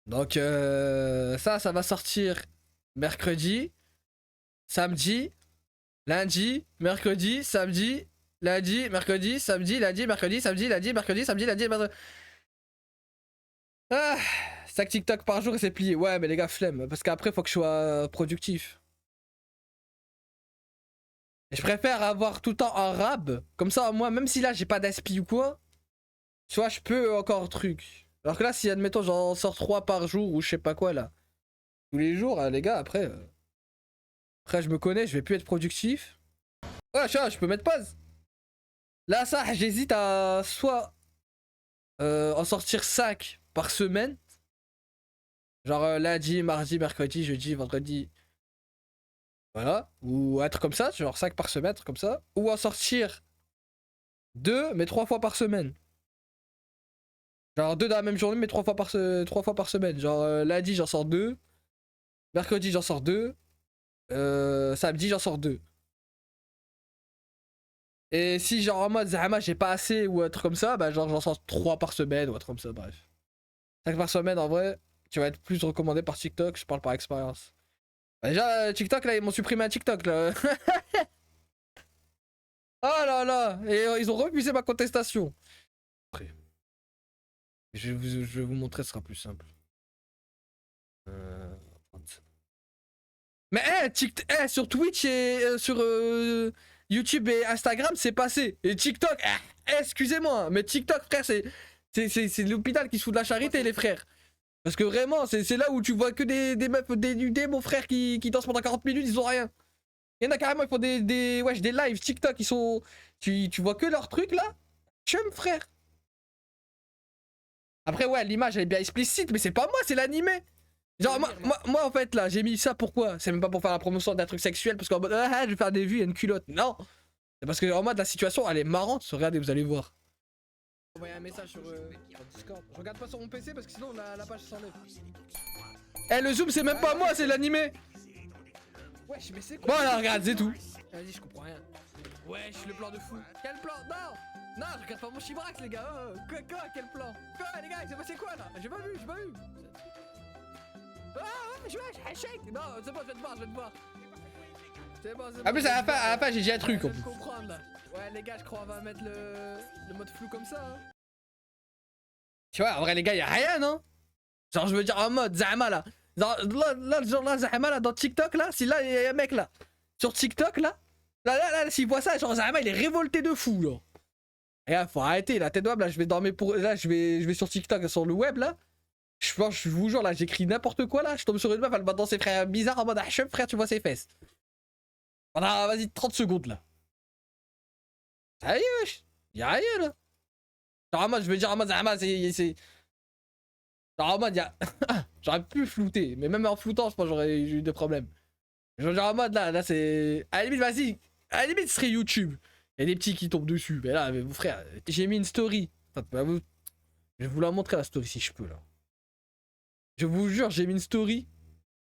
Donc ça va sortir mercredi, samedi, lundi, mercredi, samedi, lundi, mercredi, samedi, lundi, mercredi, samedi, lundi, mercredi, samedi, lundi, mercredi. Ah, 5 TikTok par jour et c'est plié. Ouais, mais les gars, flemme. Parce qu'après, faut que je sois productif. Et je préfère avoir tout le temps un rab. Comme ça, moi, même si là, j'ai pas d'aspi ou quoi, tu vois, je peux encore truc. Alors que là, si, admettons, j'en sors 3 par jour ou je sais pas quoi, là. Tous les jours, les gars, après... Après, je me connais, je vais plus être productif. Ouais, je peux mettre pause. Là, ça, j'hésite à soit... en sortir 5 par semaine. Genre lundi, mardi, mercredi, jeudi, vendredi. Voilà. Ou être comme ça, genre 5 par semaine, comme ça. Ou en sortir 2, mais 3 fois par semaine. Genre 2 dans la même journée, mais 3 fois par semaine. Genre lundi, j'en sors 2. Mercredi, j'en sors 2. Samedi, j'en sors 2. Et si genre en mode Zahama j'ai pas assez ou un truc comme ça, bah genre j'en sors 3 par semaine ou un truc comme ça, bref. 5 par semaine en vrai, tu vas être plus recommandé par TikTok, je parle par expérience. Bah, déjà TikTok là, ils m'ont supprimé un TikTok là. Oh là là. Et ils ont refusé ma contestation. Après. Je vais vous montrer, ce sera plus simple. Mais sur Twitch et sur YouTube et Instagram, c'est passé. Et TikTok, excusez-moi, mais TikTok, frère, c'est l'hôpital qui se fout de la charité, les frères. Parce que vraiment, c'est là où tu vois que des meufs dénudées, mon frère, qui dansent pendant 40 minutes, ils ont rien. Il y en a carrément, ils font des lives TikTok, ils sont... Tu vois que leur truc, là. Chum, frère. Après, ouais, l'image, elle est bien explicite, mais c'est pas moi, c'est l'animé. Genre, moi, en fait, là, j'ai mis ça pourquoi? C'est même pas pour faire la promotion d'un truc sexuel, parce qu'en mode, je vais faire des vues, il y a une culotte. Non! C'est parce que, en mode, la situation, elle est marrante. Regardez, vous allez voir. Envoyez un message sur Discord. Je regarde pas sur mon PC parce que sinon, la page s'enlève. Eh, le zoom, c'est même pas moi, c'est l'animé! Wesh, mais c'est quoi? Voilà, regarde, c'est tout. Vas-y, je comprends rien. Wesh, le plan de fou. Quel plan? Non! Non, je regarde pas mon chibrax, les gars. Quoi, quel plan? Quoi, les gars, il s'est passé quoi, là? J'ai pas vu. Ah, je shake. Non, c'est bon, je vais te voir. C'est bon. En plus, à la fin, j'ai dit un truc. Comprendre, là. Ouais, les gars, je crois qu'on va mettre le mode flou comme ça. Hein. Tu vois, en vrai, les gars, y'a rien, non? Genre, je veux dire, en mode Zahama, là. Genre, là, Zahama, là, dans TikTok, là. Si là, il y a un mec, là. Sur TikTok, là. Là, s'il voit ça, genre, Zahama, il est révolté de fou, là. Et là, faut arrêter, la tête web, là, je vais dormir pour... Là, je vais sur TikTok, sur le web, là. Je vous jure, là, j'écris n'importe quoi, là. Je tombe sur une meuf, elle va dans ses frères bizarres en mode chef, frère, tu vois ses fesses. Pendant, vas-y, 30 secondes, là. Ça y est, wesh. Y'a rien, là. Genre, en mode, je veux dire, en mode, c'est. Genre, en mode, y'a. J'aurais pu flouter, mais même en floutant, je pense, j'aurais eu des problèmes. Genre, en mode, là, c'est. À la limite, vas-y. À la limite, ce serait YouTube. Y'a des petits qui tombent dessus. Mais là, mon frère, j'ai mis une story. Enfin, je vais vous la montrer, la story, si je peux, là. Je vous jure, j'ai mis une story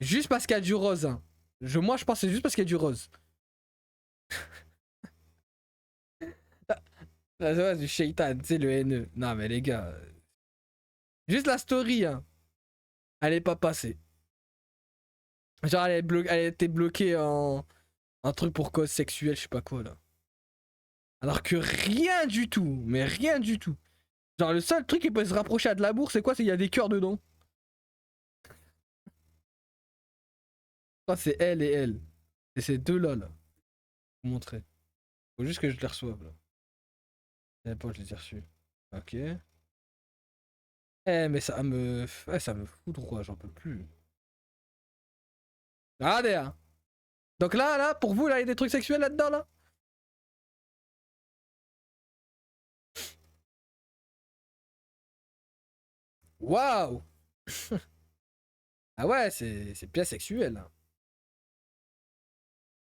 juste parce qu'il y a du rose. Hein. Moi, je pense que c'est juste parce qu'il y a du rose. C'est du shaitan, tu sais, le haineux. Non, mais les gars. Juste la story, hein. elle est pas passée. Genre elle était bloquée en un truc pour cause sexuelle, je sais pas quoi là. Alors que rien du tout, mais rien du tout. Genre le seul truc qui peut se rapprocher à de l'amour, c'est quoi? C'est qu'il y a des cœurs dedans. Ça c'est elle et elle. C'est ces deux là là. Je vais vous montrer. Faut juste que je les reçoive là. Je pas, je les ai reçus. Ok. Mais ça me fout droit, j'en peux plus. Regardez hein. Donc là, pour vous, là, il y a des trucs sexuels là-dedans, là? Waouh. Ah ouais, c'est bien sexuel, là.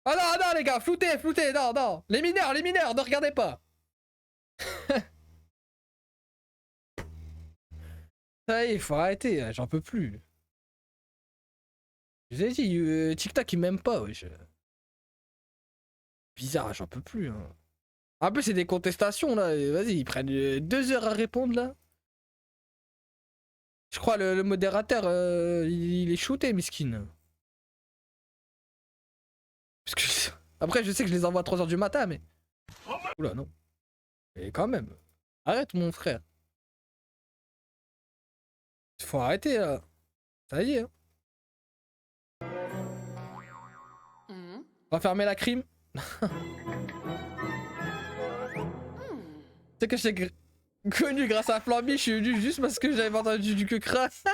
Oh non, non, les gars, floutez, non, non. Les mineurs, ne regardez pas. Ça y est, faut arrêter, j'en peux plus. Je vous ai dit, TikTok il m'aime pas, wesh. Bizarre, j'en peux plus. Hein. En plus, c'est des contestations là. Vas-y, ils prennent 2 heures à répondre là. Je crois le modérateur, il est shooté, miskin. Parce que après, je sais que je les envoie à 3 heures du matin, mais. Oula, non. Mais quand même. Arrête, mon frère. Faut arrêter là. Ça y est. Hein. On va fermer la crime. C'est que j'ai connu grâce à Flamby, je suis venu juste parce que j'avais entendu du que crasse.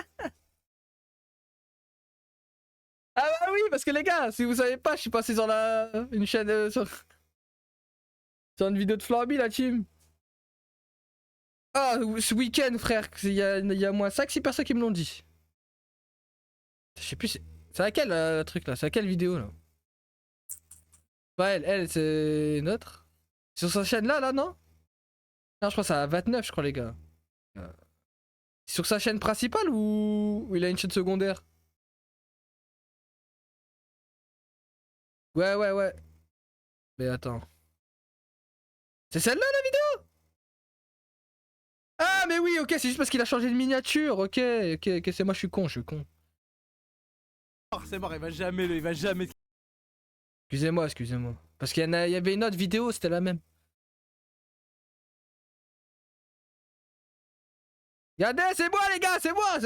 Ah bah oui, parce que les gars, si vous savez pas, je suis passé sur une chaîne sur une vidéo de Flamby, la team. Ah, ce week-end, frère, il y a moins 5-6 personnes qui me l'ont dit. Je sais plus, c'est laquelle le truc là? C'est laquelle vidéo là? Bah elle c'est notre. Sur sa chaîne là, non? Non, je crois que c'est à 29, je crois, les gars. Sur sa chaîne principale ou il a une chaîne secondaire? Ouais. Mais attends. C'est celle-là la vidéo? Ah, mais oui, ok, c'est juste parce qu'il a changé de miniature. Ok, c'est moi, je suis con. C'est mort, il va jamais. Excusez-moi. Parce qu'il y avait une autre vidéo, c'était la même. Regardez, c'est moi les gars, c'est moi.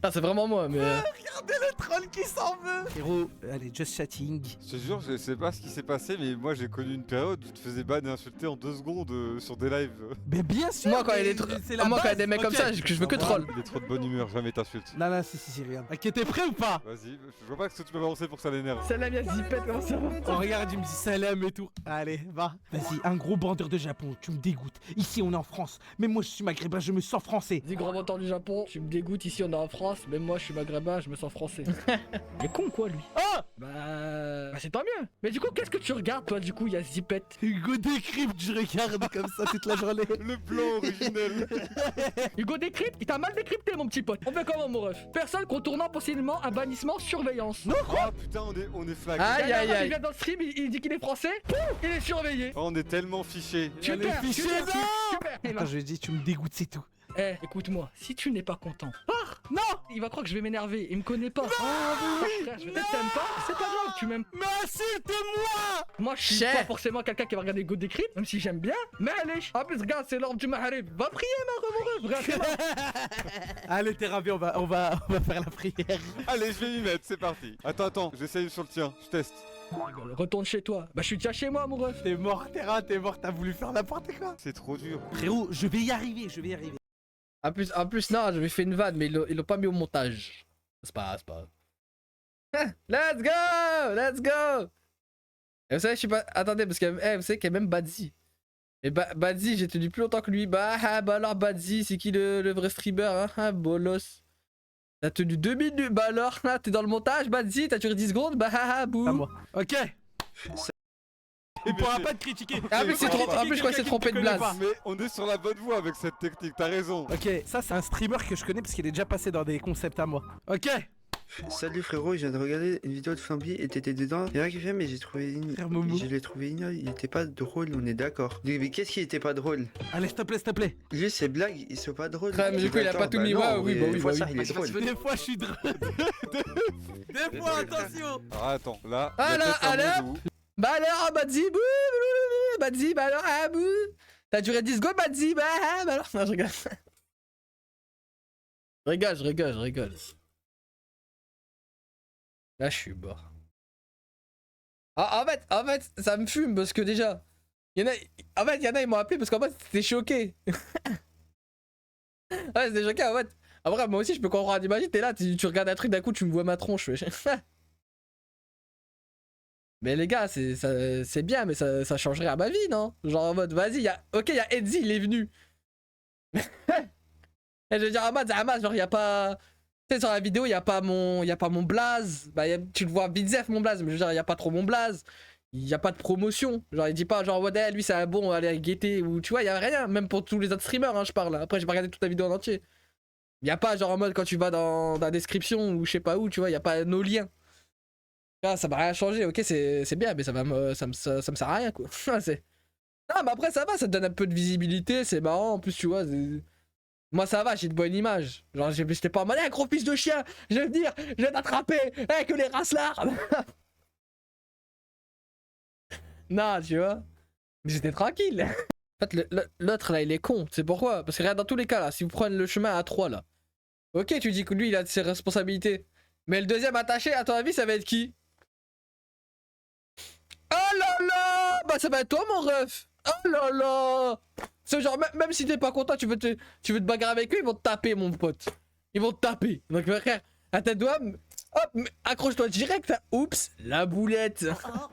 Ah, c'est vraiment moi, mais... Regardez le troll qui s'en veut. Frérot, allez, just chatting. Je te jure, je sais pas ce qui s'est passé, mais moi j'ai connu une période où tu te faisais ban et insulter en 2 secondes sur des lives. Mais bien sûr. Moi, quand il y a des mecs comme ça, je veux que troll. Il est trop de bonne humeur, jamais t'insulte. Non, si, regarde. Ok, t'es prêt ou pas? Vas-y, je vois pas ce que tu peux balancer pour que ça l'énerve. Salam ya Zipette, comment ça va? Oh, regarde, il me dit salam et tout. Allez, va. Vas-y, un gros bandeur de Japon, tu me dégoûtes. Ici, on est en France. Mais moi, je suis maghrébin, je me sens français. Dis grand menteur du Japon, tu me dégoûtes, ici on est en France, même moi je suis maghrébin, je me sens français. Il est con quoi lui? Oh Bah c'est tant mieux. Mais du coup qu'est-ce que tu regardes toi du coup, il y a Zipette? Hugo Décrypte, je regarde comme ça toute la journée. Le plan originel. Hugo Décrypte, il t'a mal décrypté mon petit pote. On fait comment mon ref? Personne contournant possiblement un bannissement surveillance. Non Oh putain, on est flag. Aïe. Il vient dans le stream, il dit qu'il est français, il est surveillé. Oh, on est tellement fichés. Super. Attends, je lui ai dit, tu me dégoûtes, c'est tout. Eh, écoute-moi, si tu n'es pas content, pars! Non! Il va croire que je vais m'énerver, il me connaît pas. Frère, je vais peut-être t'aimes pas, c'est pas grave, tu m'aimes. Mais insulte-moi! Moi, je suis pas forcément quelqu'un qui va regarder Go Décrypte, même si j'aime bien. Mais allez, en plus, regarde, c'est l'ordre du Maharib. Va prier, mon ref, regarde. Allez, t'es ravi, on va faire la prière. Allez, je vais m'y mettre, c'est parti. Attends, j'essaye sur le tien, je teste. Retourne chez toi. Bah, je suis déjà chez moi, mon ref. T'es mort, t'as voulu faire n'importe quoi. C'est trop dur. Frérot, je vais y arriver. En plus, non, j'avais fait une vanne, mais ils l'ont pas mis au montage. C'est pas grave. Let's go! Et vous savez, je suis pas. Attendez, parce que vous savez qu'il y a même Badzi. Et Badzi, j'ai tenu plus longtemps que lui. Bah alors, Badzi, c'est qui le vrai streamer, hein? Bolos. T'as tenu 2 minutes. Bah alors, là, t'es dans le montage, Badzi, t'as duré 10 secondes. Bah boum. À moi. Ok. Il pourra pas te critiquer. Ah, mais c'est trop. En plus, je crois que c'est trompé de blase. Mais on est sur la bonne voie avec cette technique, t'as raison. Ok, ça c'est un streamer que je connais parce qu'il est déjà passé dans des concepts à moi. Ok. Salut frérot, je viens de regarder une vidéo de Flamby et t'étais dedans. Il y en a qui fait, mais j'ai trouvé Frère Momo. je l'ai trouvé ignoble, il était pas drôle, on est d'accord. Mais qu'est-ce qui était pas drôle? Allez, s'il te plaît, s'il te plaît. Lui, ses blagues, ils sont pas drôles. Ouais, mais du coup, il a pas tout mis. Ouais, oui, bah oui, Des fois, bah ça, oui. il est drôle. Des fois, je suis drôle. Des fois, attention. Alors attends, là. Ah, il y a là, peut-être un alors mot de où. Bah alors, Badzi, Badzi, bah alors, ah, bouh. T'as duré 10 secondes, Badzi, bah alors. Non, je rigole. Je rigole. Là, je suis mort. Ah, en fait, ça me fume parce que déjà, il y en a, ils m'ont appelé parce qu'en fait, c'était choqué. Ouais, c'était choqué, en fait. Après, moi aussi, je peux comprendre. Imagine, t'es là, tu regardes un truc, d'un coup, tu me vois ma tronche. wesh. Mais les gars, c'est bien, mais ça changerait à ma vie, non? Genre en mode, vas-y, ok, y a Edzi, il est venu. Et je veux dire, Ahmad, genre, y a pas. Tu sais, sur la vidéo, y a pas mon blaze. Bah, tu le vois vite zef, mon blaze, mais je veux dire, y a pas trop mon blaze. Y a pas de promotion. Genre, il dit pas, genre, ouais, lui, c'est un bon, allez, guetter. Ou tu vois, y a rien. Même pour tous les autres streamers, hein, je parle. Après, j'ai pas regardé toute la vidéo en entier. Y a pas, genre, en mode, quand tu vas dans la description ou je sais pas où, tu vois, y a pas nos liens. Ah, ça m'a rien changé, ok, c'est bien, mais ça me sert à rien, quoi. C'est. Non, mais après, ça va, ça te donne un peu de visibilité, c'est marrant. En plus, tu vois, moi, ça va, j'ai de bonne image. Genre, j'étais pas en mode, gros fils de chien, je vais venir, je vais t'attraper, que les races là. Non, tu vois. Mais j'étais tranquille. En fait, l'autre là, il est con. C'est pourquoi? Parce que regarde, dans tous les cas, là, si vous prenez le chemin à 3 là, ok, tu dis que lui, il a ses responsabilités. Mais le deuxième attaché, à ton avis, ça va être qui? Oh là là! Bah, ça va être toi, mon ref! Oh là là! C'est genre, même si t'es pas content, tu veux te bagarrer avec eux, ils vont te taper, mon pote. Ils vont te taper. Donc, frère, à ta doigt, hop, accroche-toi direct. Hein. Oups, la boulette. Oh,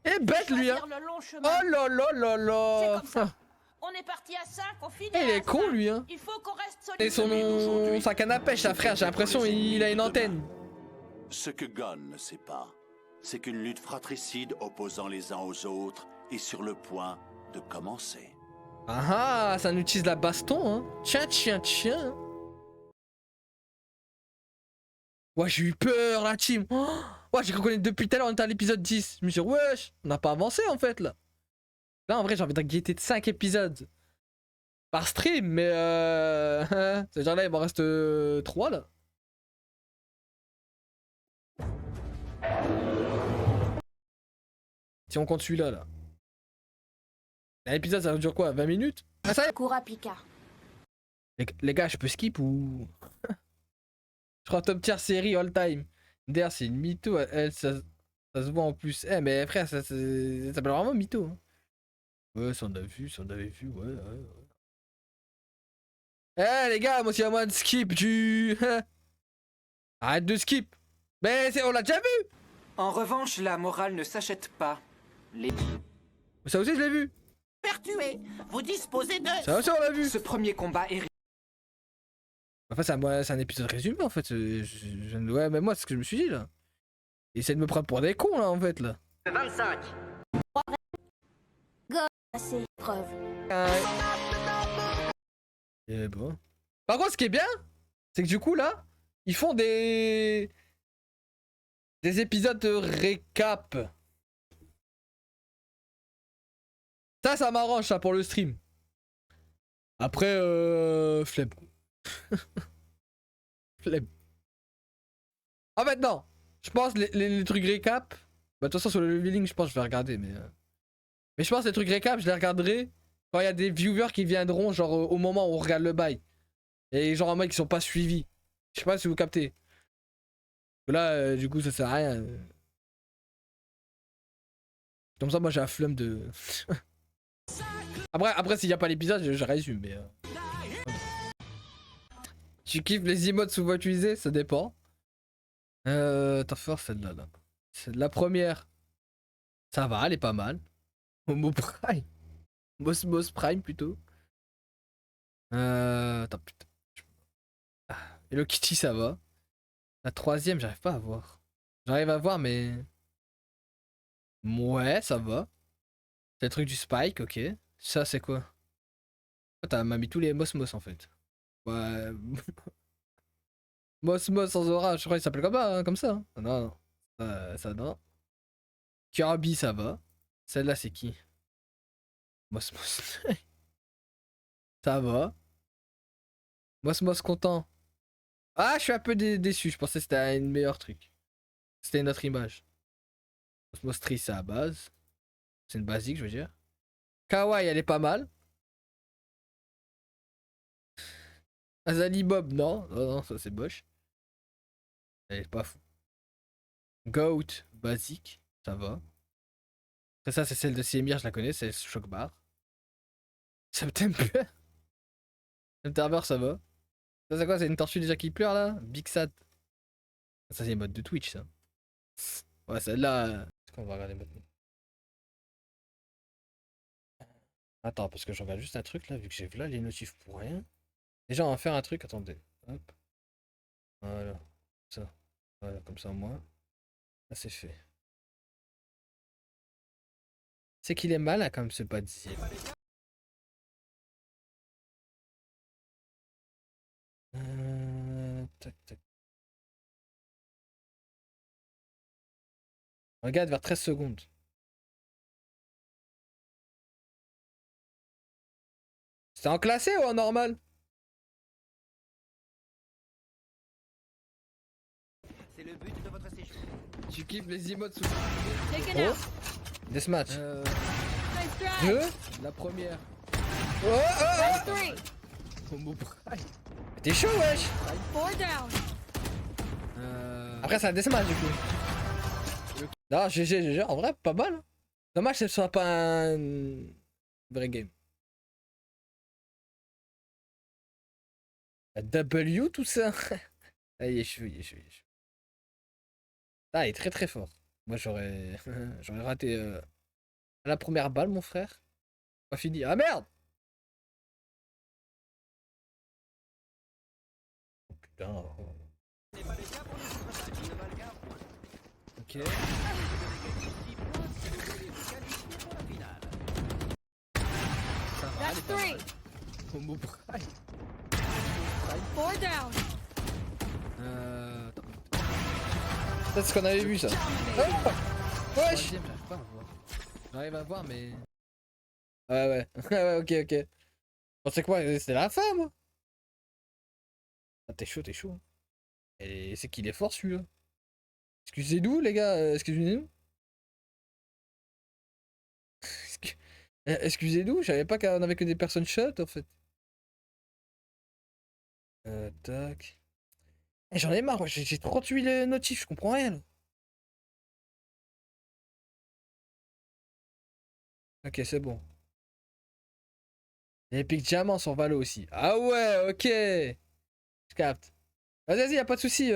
Et bête, lui, hein. choisir le long chemin. Oh là là là C'est là. comme ça. On est parti à 5, on finit Il à est con, 5. lui, hein. Il faut qu'on reste Et solide. sa canne à pêche, sa frère, j'ai l'impression il a une antenne. Ce que Gon ne sait pas, c'est qu'une lutte fratricide opposant les uns aux autres est sur le point de commencer. Ah ah, ça nous utilise la baston, hein. Tiens. Ouais, j'ai eu peur, la team. Oh, ouais, j'ai reconnu depuis tout à l'heure, on était à l'épisode 10. Je me suis dit, wesh, on n'a pas avancé en fait là. Là, en vrai, j'ai envie de guetter de 5 épisodes par stream, mais c'est genre là, il m'en reste 3 là. Si on compte celui-là là. L'épisode ça dure quoi? 20 minutes? Ah, ça y est. Cours à Picard. Les gars, je peux skip ou. Je crois top tier série all time. D'ailleurs, c'est une mytho, elle, ça se voit en plus. Eh, mais frère, ça s'appelle vraiment mytho. Hein. Ouais, ça on avait vu, ouais. Eh, les gars, moi, si y a moyen de skip, Arrête de skip. Mais on l'a déjà vu. En revanche, la morale ne s'achète pas. Ça aussi, je l'ai vu. Pertué, vous disposez de... Ça aussi, on l'a vu. Ce premier combat est... Enfin, c'est un épisode résumé, en fait. Ouais, mais moi, c'est ce que je me suis dit, là. Essaye de me prendre pour des cons, là, en fait, là. 25. C'est preuve. Et bon. Par contre, ce qui est bien, c'est que du coup, là, ils font des épisodes de récap. Ça m'arrange, ça, pour le stream. Après, flemme. Flemme. En fait, non. Je pense les trucs récap. Bah, de toute façon, sur le leveling, je pense que je vais regarder, mais. Mais je pense que les trucs récap, je les regarderai quand il y a des viewers qui viendront, genre au moment où on regarde le bail. Et genre en mode qui sont pas suivis. Je sais pas si vous captez. Là, du coup, ça sert à rien. Comme ça, moi j'ai la flemme de. Après s'il y a pas l'épisode, je résume, mais. Tu kiffes les emotes souvent utilisés? Ça dépend. T'as fort celle-là, là. C'est la première. Ça va, elle est pas mal. Momo Prime. Moss Prime plutôt. Attends, putain. Hello Kitty, ça va. La troisième, j'arrive pas à voir. J'arrive à voir, mais. Ouais, ça va. C'est le truc du Spike, ok. Ça, c'est quoi? T'as mis tous les Moss en fait. Ouais. Mos sans aura, je crois qu'il s'appelle comme ça. Hein. Ah, non, non. Ça non. Kirby, ça va. Celle-là, c'est qui? Mos. Ça va. Mos content. Ah, je suis un peu déçu. Je pensais que c'était un meilleur truc. C'était une autre image. Mos triste, c'est à base. C'est une basique, je veux dire. Kawaii, elle est pas mal. Azali Bob, non. Non, ça c'est boche. Elle est pas fou. Goat, basique, ça va. Après ça, c'est celle de Siemir, je la connais, c'est Shockbar. September. September, ça va. Ça, c'est quoi? C'est une tortue déjà qui pleure là? Big Sad. Ça, c'est une mode de Twitch, ça. Ouais, celle-là. Est-ce qu'on va regarder maintenant? Attends, parce que je regarde juste un truc là, vu que j'ai là les notifs pour rien. Déjà, on va faire un truc, attendez. Hop. Voilà. Ça. Voilà, comme ça, moi. Là, c'est fait. C'est qu'il est mal, hein, comme ce pas dit. Tac, tac. Regarde vers 13 secondes. C'était en classé ou en normal? C'est le but de votre séjour. Tu kiffes les emotes sous Taken out. Deathmatch. Nice drive. Deux. La première. Oh, Three. Combo prime. T'es chaud, wesh. 4 down. Après, c'est un deathmatch du coup. Non, GG, en vrai, pas mal. Dommage que ce soit pas un vrai game. La W, tout ça. Ah, il est chaud, il est chaud, il est chaud. Ah, il est très très fort. Moi, j'aurais j'aurais raté la première balle, mon frère. Pas fini. Ah merde! Oh, putain. Ok. Ça va, elle That's est pas mal. 3. Combo prime. 4 down. Attends. Ça, c'est ce qu'on avait vu, ça. Oh wesh! J'arrive pas à voir. J'arrive à voir, mais. Ouais, ouais, ok, ok. Je pensais quoi? C'était la fin, moi. Ah, t'es chaud, t'es chaud. Et c'est qu'il est fort, celui-là. Excusez-nous, les gars, excusez-nous. Excusez-nous, je savais pas qu'on avait que des personnes shot, en fait. Tac. Eh, j'en ai marre, j'ai 38 les notifs, je comprends rien, là. Ok, c'est bon. Epic Diamant sur Valo aussi. Ah ouais, ok. Je capte. Vas-y, y'a pas de soucis,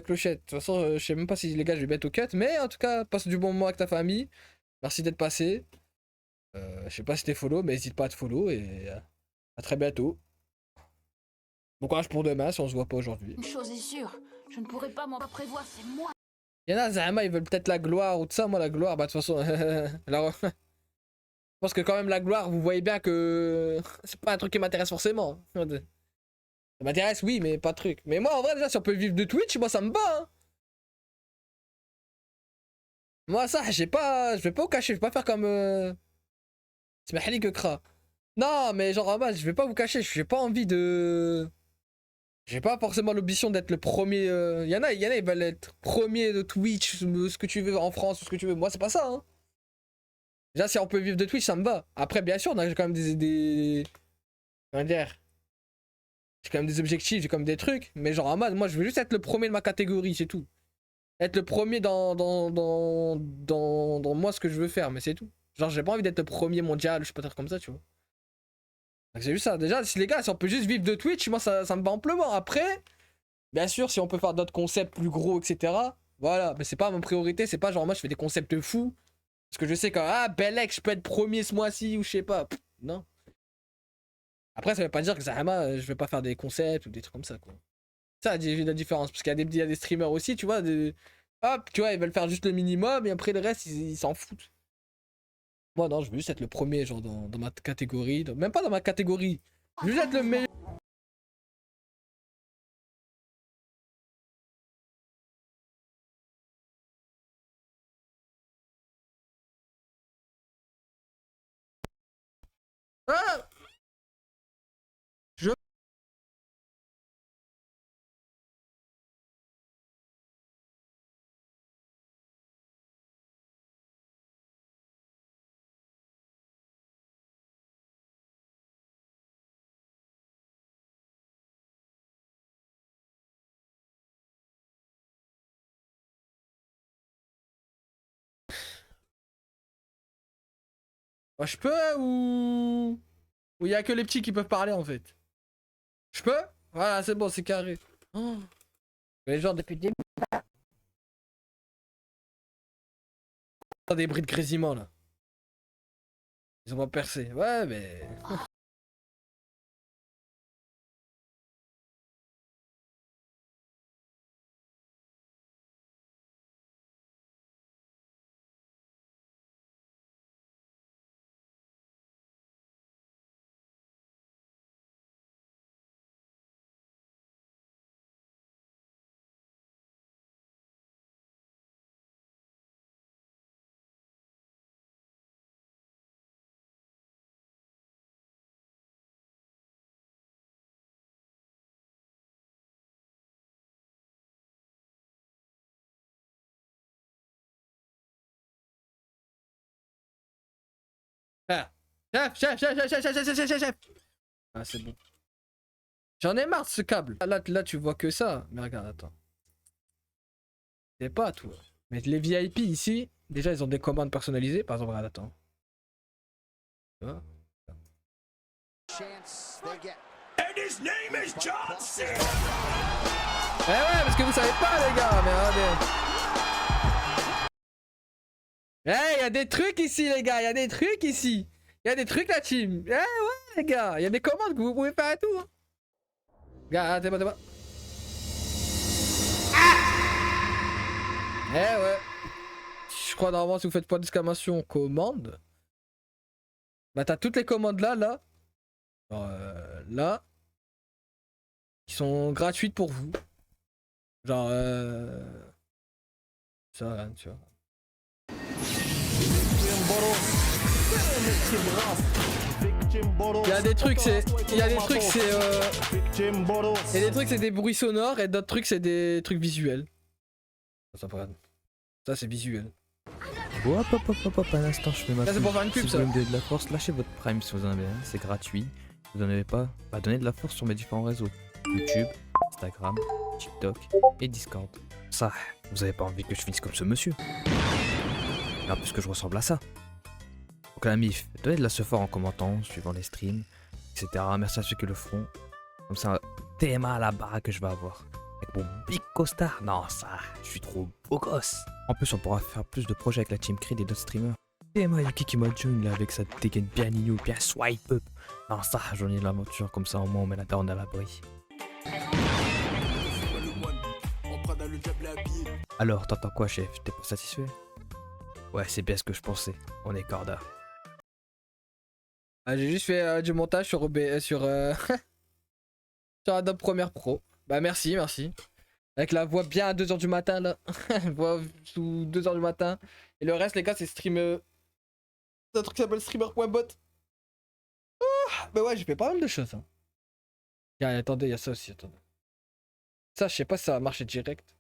Clochette. De toute façon, je sais même pas si les gars je vais mettre au cut, mais en tout cas, passe du bon moment avec ta famille. Merci d'être passé. Je sais pas si t'es follow, mais n'hésite pas à te follow et à très bientôt. Bon courage pour demain si on se voit pas aujourd'hui. Une chose est sûre, je ne pourrai pas m'en prévoir, c'est moi. Y'en a, Zahama, ils veulent peut-être la gloire ou tout ça. Moi, la gloire, bah de toute façon. Alors, je pense que quand même, la gloire, vous voyez bien que c'est pas un truc qui m'intéresse forcément. Ça m'intéresse, oui, mais pas de truc. Mais moi, en vrai, déjà, si on peut vivre de Twitch, moi, ça me bat. Hein. Moi, ça, j'ai pas. Je vais pas vous cacher, je vais pas faire comme. C'est ma que Kra. Non, mais genre, en bas, je vais pas vous cacher, j'ai pas envie de. J'ai pas forcément l'ambition d'être le premier. Y'en a, ils veulent être premier de Twitch, ce que tu veux en France, ou ce que tu veux. Moi, c'est pas ça, hein. Déjà, si on peut vivre de Twitch, ça me va. Après, bien sûr, on a quand même des... Comment dire? J'ai quand même des objectifs, j'ai quand même des trucs. Mais genre, en mode, moi, je veux juste être le premier de ma catégorie, c'est tout. Être le premier dans moi, ce que je veux faire, mais c'est tout. Genre, j'ai pas envie d'être le premier mondial, je sais pas dire comme ça, tu vois. Donc, c'est juste ça. Déjà, si les gars, si on peut juste vivre de Twitch, moi, ça me va amplement. Après, bien sûr, si on peut faire d'autres concepts plus gros, etc. Voilà, mais c'est pas ma priorité, c'est pas genre, moi, je fais des concepts fous. Parce que je sais que, ah, Belek, je peux être premier ce mois-ci, ou je sais pas. Pff, non. Après, ça veut pas dire que Zahama, je vais pas faire des concepts ou des trucs comme ça, quoi. Ça, la différence. Parce qu'il y a des streamers aussi, tu vois, hop, tu vois, ils veulent faire juste le minimum, et après, le reste, ils s'en foutent. Moi, non, je veux juste être le premier, genre, dans ma catégorie. Même pas dans ma catégorie. Je veux juste être le meilleur. Ah! Je peux ou il y a que les petits qui peuvent parler en fait? Je peux? Voilà, c'est bon, c'est carré. Oh. Les gens depuis le début. Des bruits de grésillement là. Ils ont pas percé. Ouais, mais. Ah. Chef. Ah, c'est bon. J'en ai marre de ce câble. Là, tu vois que ça. Mais regarde, attends. C'est pas tout. Mais les VIP ici, déjà, ils ont des commandes personnalisées. Par exemple, regarde, attends. Tu vois? And his name is John C. Eh ouais, parce que vous savez pas, les gars. Mais regardez. Eh, y a des trucs ici, les gars. Y a des trucs ici. Y a des trucs, la team. Eh ouais, les gars. Y a des commandes que vous pouvez faire et tout. Hein. Regarde, c'est pas. Eh ouais. Je crois normalement si vous faites point d'exclamation commande. Bah t'as toutes les commandes là. Alors, là. Qui sont gratuites pour vous. Genre ça, tu vois. Il y a des trucs c'est. Il y a des trucs c'est des bruits sonores et d'autres trucs c'est des trucs visuels. Ça c'est visuel. Hop, un instant, je fais ma Ça c'est pour faire une pub si ça. vous voulez me donner de la force, lâchez votre prime si vous en avez un, c'est gratuit. Si vous en avez pas, bah donnez de la force sur mes différents réseaux. YouTube, Instagram, TikTok et Discord. Ça, vous avez pas envie que je finisse comme ce monsieur. Non, parce que je ressemble à ça. Donc la mif, donnez de la support en commentant, suivant les streams, etc. Merci à ceux qui le feront. Comme ça, TMA à la baraque que je vais avoir. Avec mon big costard. Non, ça, je suis trop beau gosse. En plus, on pourra faire plus de projets avec la Team Creed et d'autres streamers. TMA Yuki qui m'a join là avec sa dégaine bien igno, bien swipe up. Non, ça, j'en ai de l'aventure comme ça, au moins on met la daronne à l'abri. Alors, t'entends quoi, chef? T'es pas satisfait? Ouais, c'est bien ce que je pensais. On est corda. Ah, j'ai juste fait du montage sur sur Adobe Premiere Pro. Bah merci. Avec la voix bien à 2h du matin là. Voix sous 2h du matin. Et le reste les gars c'est stream... C'est un truc qui s'appelle streamer.bot. Bah ouais j'ai fait pas mal de choses. Hein. Attendez, il y a ça aussi, attendez. Ça je sais pas si ça va marcher direct.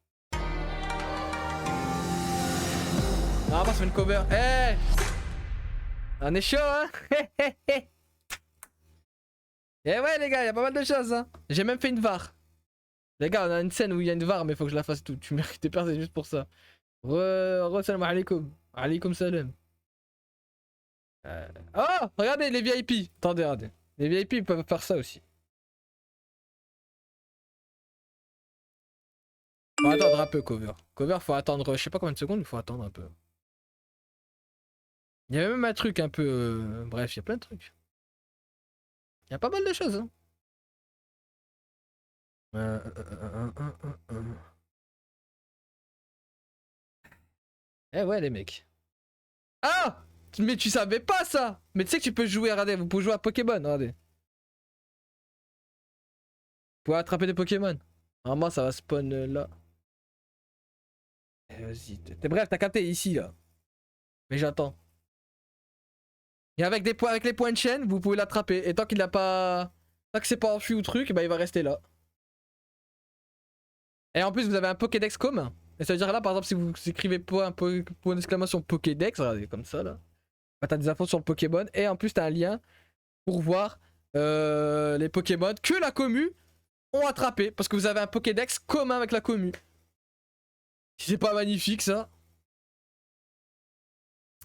Non, c'est une cover. Eh on est chaud hein. Eh ouais les gars, il y a pas mal de choses hein. J'ai même fait une VAR. Les gars, on a une scène où il y a une VAR mais faut que je la fasse tout. Tu mérites de perdre juste pour ça. Salam alaikum. Alaikum salam. Oh, regardez les VIP. Attendez, regardez. Les VIP ils peuvent faire ça aussi. Faut attendre un peu cover. Cover faut attendre, je sais pas combien de secondes, il faut attendre un peu. Il y a même un truc un peu... Bref, il y a plein de trucs. Il y a pas mal de choses. Hein. Eh ouais les mecs. Ah! Mais tu savais pas ça! Mais tu sais que tu peux jouer, regardez, vous pouvez jouer à Pokémon, regardez. Vous pouvez attraper des Pokémon. Normalement ça va spawn là. Vas-y, bref, t'as capté ici là. Mais j'attends. Et avec les points de chaîne, vous pouvez l'attraper. Et tant qu'il n'a pas... Tant que c'est pas enfui ou truc, bah il va rester là. Et en plus, vous avez un Pokédex commun. Et ça veut dire là, par exemple, si vous écrivez point d'exclamation Pokédex, regardez comme ça là. Bah, t'as des infos sur le Pokémon. Et en plus, t'as un lien pour voir les Pokémon que la commu ont attrapé. Parce que vous avez un Pokédex commun avec la commu. Si c'est pas magnifique ça.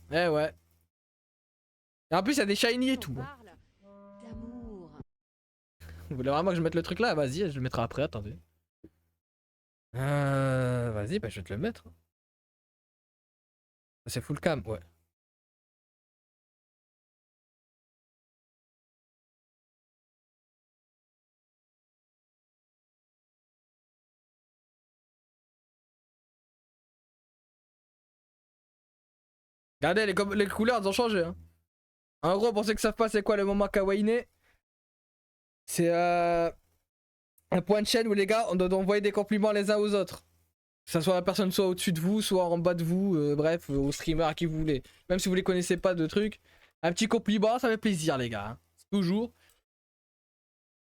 Eh ouais. Et en plus, il y a des shiny et tout. Vous voulez vraiment que je mette le truc là? Vas-y, je le mettrai après, attendez. Vas-y, bah je vais te le mettre. C'est full cam, ouais. Regardez, les couleurs, elles ont changé. Hein. En gros, pour ceux qui savent pas c'est quoi le moment kawaii, c'est un point de chaîne où les gars, on doit envoyer des compliments les uns aux autres. Que ça soit la personne soit au-dessus de vous, soit en bas de vous, bref, aux streamers à qui vous voulez. Même si vous les connaissez pas de trucs, un petit compliment, ça fait plaisir les gars. Hein. Toujours.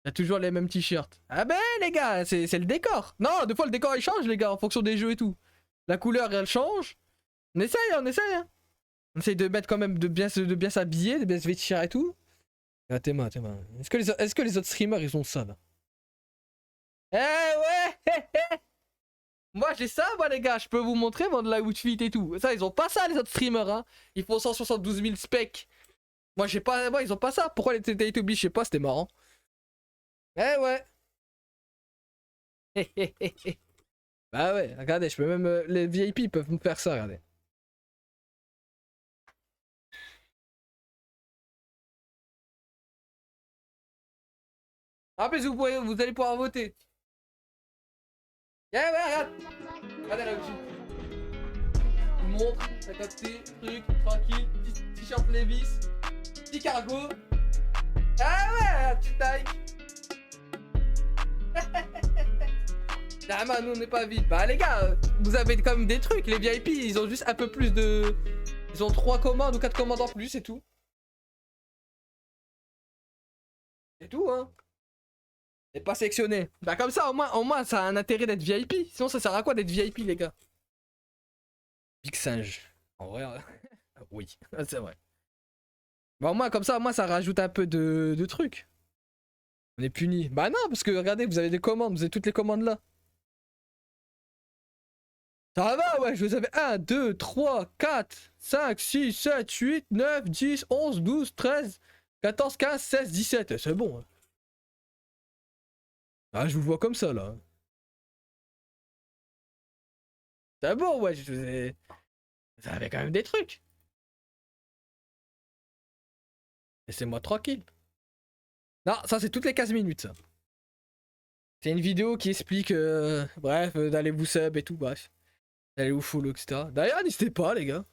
Il y a toujours les mêmes t-shirts. Ah ben les gars, c'est le décor. Non, des fois le décor il change les gars, en fonction des jeux et tout. La couleur elle change. On essaye. Hein. On essaye de mettre quand même de bien s'habiller, de bien se vêtir et tout. Ah, t'es main. Est-ce que les autres streamers ils ont ça là? Eh ouais. Moi j'ai ça moi les gars, je peux vous montrer mon outfit et tout. Ça ils ont pas ça les autres streamers hein. Ils font 172 000 specs. Moi j'ai pas, ils ont pas ça. Pourquoi les Teletubbies je sais pas, c'était marrant. Eh ouais. Bah ouais, regardez, je peux même, les VIP peuvent me faire ça, regardez. En plus, vous allez pouvoir voter. Eh ouais, regarde. Regardez là dessus. Je vous montre, t'as capté, truc, tranquille, t-shirt Levis, petit cargo. Ah ouais, tu taille. Ah man, nous on n'est pas vite. Bah les gars, vous avez quand même des trucs. Les VIP, ils ont juste un peu plus de... Ils ont 3 commandes ou 4 commandes en plus, c'est tout. C'est tout, hein. Et pas sélectionné. Bah comme ça, au moins ça a un intérêt d'être VIP. Sinon ça sert à quoi d'être VIP, les gars? Big singe. En vrai, oui, c'est vrai. Bah au moins comme ça, ça rajoute un peu de trucs. On est puni. Bah non, parce que regardez, vous avez des commandes, vous avez toutes les commandes là. Ça va, ouais, je vous avais 1, 2, 3, 4, 5, 6, 7, 8, 9, 10, 11, 12, 13, 14, 15, 16, 17. C'est bon. Hein. Ah, je vous vois comme ça là. C'est bon, ouais, je vous ai... Vous avez quand même des trucs. Laissez-moi tranquille. Non, ça c'est toutes les 15 minutes ça. C'est une vidéo qui explique, bref, d'aller vous sub et tout, bref. D'aller vous follow, etc. D'ailleurs, n'hésitez pas les gars.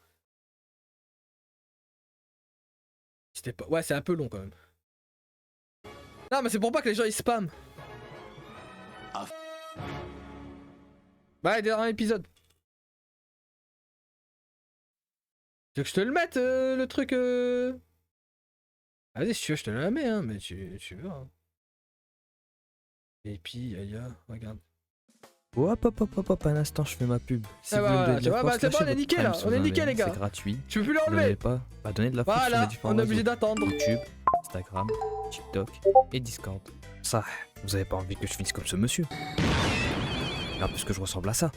N'hésitez pas. Ouais, c'est un peu long quand même. Non, mais c'est pour pas que les gens ils spamment. Bah, il est dans l'épisode. Tu veux que je te le mette, le truc Vas-y, si tu veux, je te la mets, hein, mais tu veux. Hein. Et puis, regarde. Hop, un instant, je fais ma pub. Si vous voilà, voulez de la force, c'est bon, on est niqué là, on est niqué les gars. C'est gratuit. Tu peux plus l'enlever. Pas, bah donnez de la force sur voilà, les différents on est obligé réseaux. d'attendre. YouTube, Instagram, TikTok et Discord. Ça, vous avez pas envie que je finisse comme ce monsieur. Et en plus que je ressemble à ça.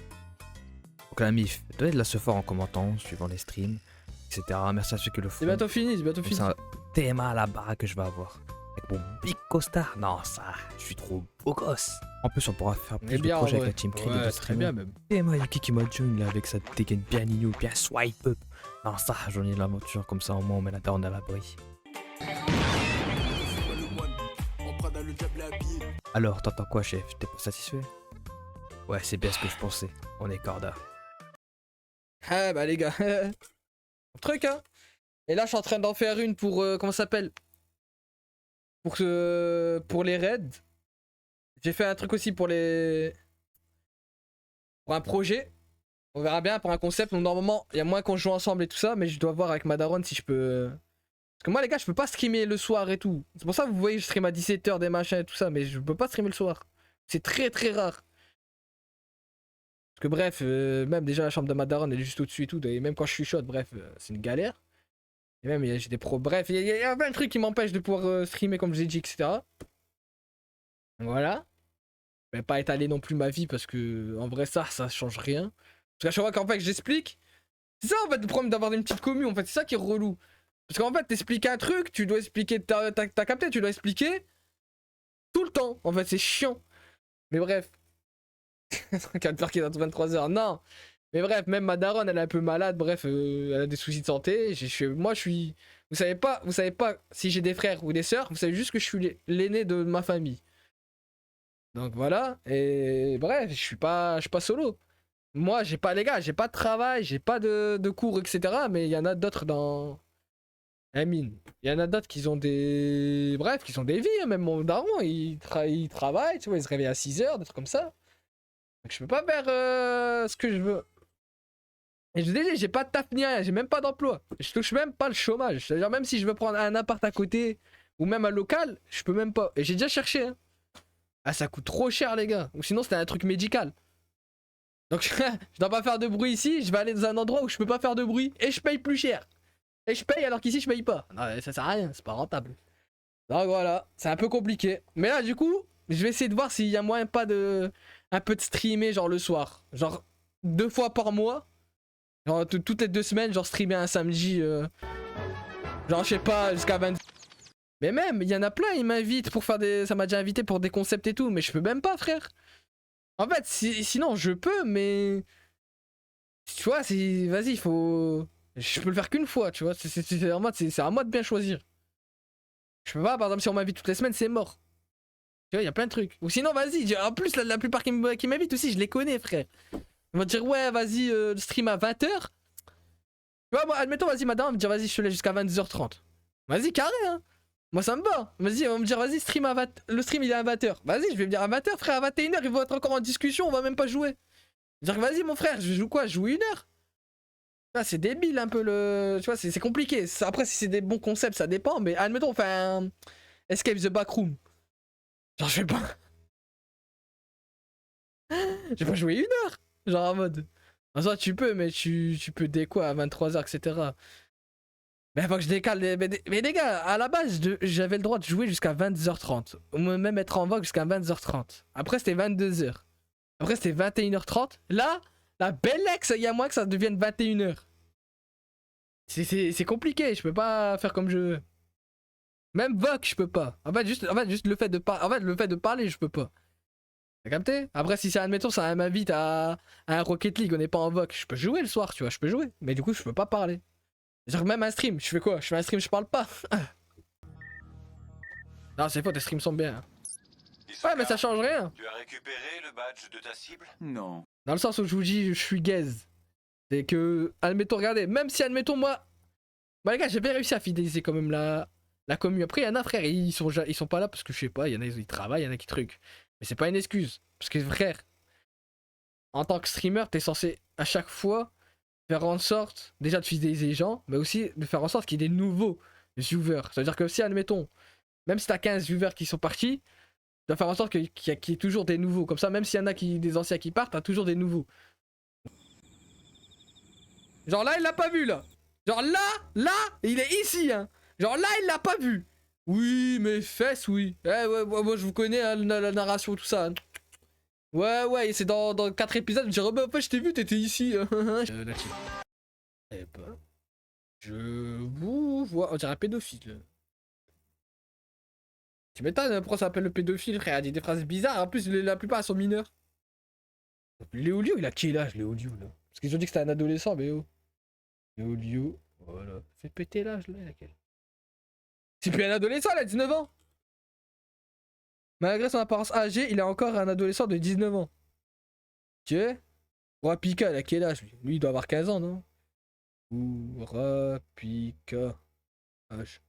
Donc la mif, donnez de la support en commentant, suivant les streams, etc. Merci à ceux qui le font. C'est bientôt fini, c'est bientôt fini. C'est un thème à la baraque que je vais avoir. Avec mon big costard. Non, ça, je suis trop beau gosse. En plus, on pourra faire plus de projets avec la team Creed et de très bien même. Et moi, Yuki qui m'a join là avec sa dégaine bien igno, bien swipe up. Non, ça, j'en ai l'aventure comme ça, au moins on met la daronne à l'abri. Alors, t'entends quoi, chef? T'es pas satisfait? Ouais, c'est bien ce que je pensais. On est corda. Ah bah les gars, truc hein. Et là je suis en train d'en faire une pour comment ça s'appelle, pour les raids. J'ai fait un truc aussi pour un projet. On verra bien pour un concept. Donc normalement il y a moins qu'on joue ensemble et tout ça, mais je dois voir avec ma daronne si je peux. Parce que moi, les gars, je peux pas streamer le soir et tout. C'est pour ça que vous voyez, je stream à 17h, des machins et tout ça, mais je peux pas streamer le soir. C'est très très rare. Parce que bref, même déjà la chambre de ma daronne, elle est juste au-dessus et tout. Et même quand je suis chaud, bref, c'est une galère. Et même, j'ai des pros. Bref, il y a plein de trucs qui m'empêchent de pouvoir streamer comme je l'ai dit, etc. Voilà. Je vais pas étaler non plus ma vie parce que en vrai, ça change rien. Parce qu'à chaque fois qu'en fait, j'explique. C'est ça en fait le problème d'avoir une petite commune, en fait, c'est ça qui est relou. Parce qu'en fait, t'expliques un truc, tu dois expliquer, t'as capté, tu dois expliquer tout le temps. En fait, c'est chiant. Mais bref. Qu'elle peur qu'il est dans 23h. Non. Mais bref, même ma daronne, elle est un peu malade. Bref, elle a des soucis de santé. Moi, je suis. Vous savez pas si j'ai des frères ou des sœurs. Vous savez juste que je suis l'aîné de ma famille. Donc voilà. Et bref, je suis pas solo. Moi, j'ai pas, les gars, j'ai pas de travail, j'ai pas de cours, etc. Mais il y en a d'autres dans. Mine. Il y en a d'autres qui ont des. Bref, qui ont des vies. Hein. Même mon daron, il travaille, tu vois, il se réveille à 6h, des trucs comme ça. Donc je peux pas faire ce que je veux. Et je vous ai dit, j'ai pas de taf ni rien, j'ai même pas d'emploi. Je touche même pas le chômage. C'est-à-dire, même si je veux prendre un appart à côté ou même un local, je peux même pas. Et j'ai déjà cherché. Hein. Ah, ça coûte trop cher, les gars. Ou sinon, c'était un truc médical. Donc, je dois pas faire de bruit ici. Je vais aller dans un endroit où je peux pas faire de bruit et je paye plus cher. Et je paye alors qu'ici, je paye pas. Non, ça sert à rien, c'est pas rentable. Donc voilà, c'est un peu compliqué. Mais là, du coup, je vais essayer de voir s'il y a moyen pas de. Un peu de streamer, genre le soir. Genre 2 fois par mois. Genre toutes les 2 semaines, genre streamer un samedi. Genre, je sais pas, jusqu'à 20. Mais même, il y en a plein, ils m'invitent pour faire des. Ça m'a déjà invité pour des concepts et tout, mais je peux même pas, frère. En fait, sinon, je peux, mais. Tu vois, c'est. Vas-y, il faut. Je peux le faire qu'une fois, tu vois. C'est à moi de bien choisir. Je peux pas, par exemple, si on m'invite toutes les semaines, c'est mort. Tu vois, il y a plein de trucs. Ou sinon, vas-y, en plus, la plupart qui m'invitent aussi, je les connais, frère. Ils vont dire, ouais, vas-y, le stream à 20h. Tu vois, moi, admettons, vas-y, madame, on va me dire, vas-y, je te laisse jusqu'à 22h30. Vas-y, carré, hein. Moi, ça me va. Vas-y, on va me dire, vas-y, le stream, il est à 20h. Vas-y, je vais me dire à 20h, frère, à 21h, ils vont être encore en discussion, on va même pas jouer. Dire, vas-y, mon frère, je joue quoi? Je joue 1 heure. Ah, c'est débile un peu le. Tu vois, c'est compliqué. Après, si c'est des bons concepts, ça dépend. Mais admettons, on fait un Escape the Backroom. Genre, je vais pas. Je vais pas jouer 1 heure. Genre en mode. En soi, tu peux, mais tu peux dès quoi à 23h, etc. Mais faut que je décale. Mais les gars, à la base, j'avais le droit de jouer jusqu'à 22h30. Ou même être en vogue jusqu'à 22h30. Après, c'était 22h. Après, c'était 21h30. Là, la belle ex, il y a moins que ça devienne 21h. C'est compliqué, je peux pas faire comme je veux. Même Vogue, je peux pas. En fait, juste le fait de parler, je peux pas. T'as capté? Après, si c'est, admettons, ça m'invite à un Rocket League, on n'est pas en Vogue, je peux jouer le soir, tu vois, je peux jouer. Mais du coup, je peux pas parler. Genre, même un stream, je fais quoi? Je fais un stream, je parle pas. Non, c'est faux, tes streams sont bien. Ouais, mais ça change rien. Tu as récupéré le badge de ta cible? Non. Dans le sens où je vous dis, je suis gaze. C'est que, admettons, regardez, même si, admettons, moi. Bah, les gars, j'avais réussi à fidéliser quand même la commu. Après, il y en a, frère, ils sont pas là parce que je sais pas, il y en a, ils travaillent, il y en a qui truc. Mais c'est pas une excuse. Parce que, frère, en tant que streamer, t'es censé à chaque fois faire en sorte, déjà de fidéliser les gens, mais aussi de faire en sorte qu'il y ait des nouveaux viewers. Ça veut dire que si, admettons, même si t'as 15 viewers qui sont partis, tu dois faire en sorte qu'il y ait toujours des nouveaux. Comme ça, même s'il y en a des anciens qui partent, t'as toujours des nouveaux. Genre là, il l'a pas vu, là. Genre là, il est ici, hein. Genre là, il l'a pas vu. Oui, mes fesses, oui. Ouais, moi, je vous connais, hein, la narration, tout ça. Ouais, c'est dans 4 épisodes, je dirais, bah, en fait, je t'ai vu, t'étais ici. Là-dessus. Eh ben, je vous vois, on dirait un pédophile. Tu m'étonnes, pourquoi ça s'appelle le pédophile, frère? Il dit des phrases bizarres, en plus, la plupart elles sont mineures. Léolio, il a quel âge, Léolio, là? Parce qu'ils ont dit que c'était un adolescent, mais oh. Léolio, voilà. Fais péter l'âge, là, laquelle? C'est plus un adolescent, il a 19 ans! Malgré son apparence âgée, il est encore un adolescent de 19 ans. Ok? Kurapika, il a quel âge, lui? Lui, il doit avoir 15 ans, non? Kurapika. Âge.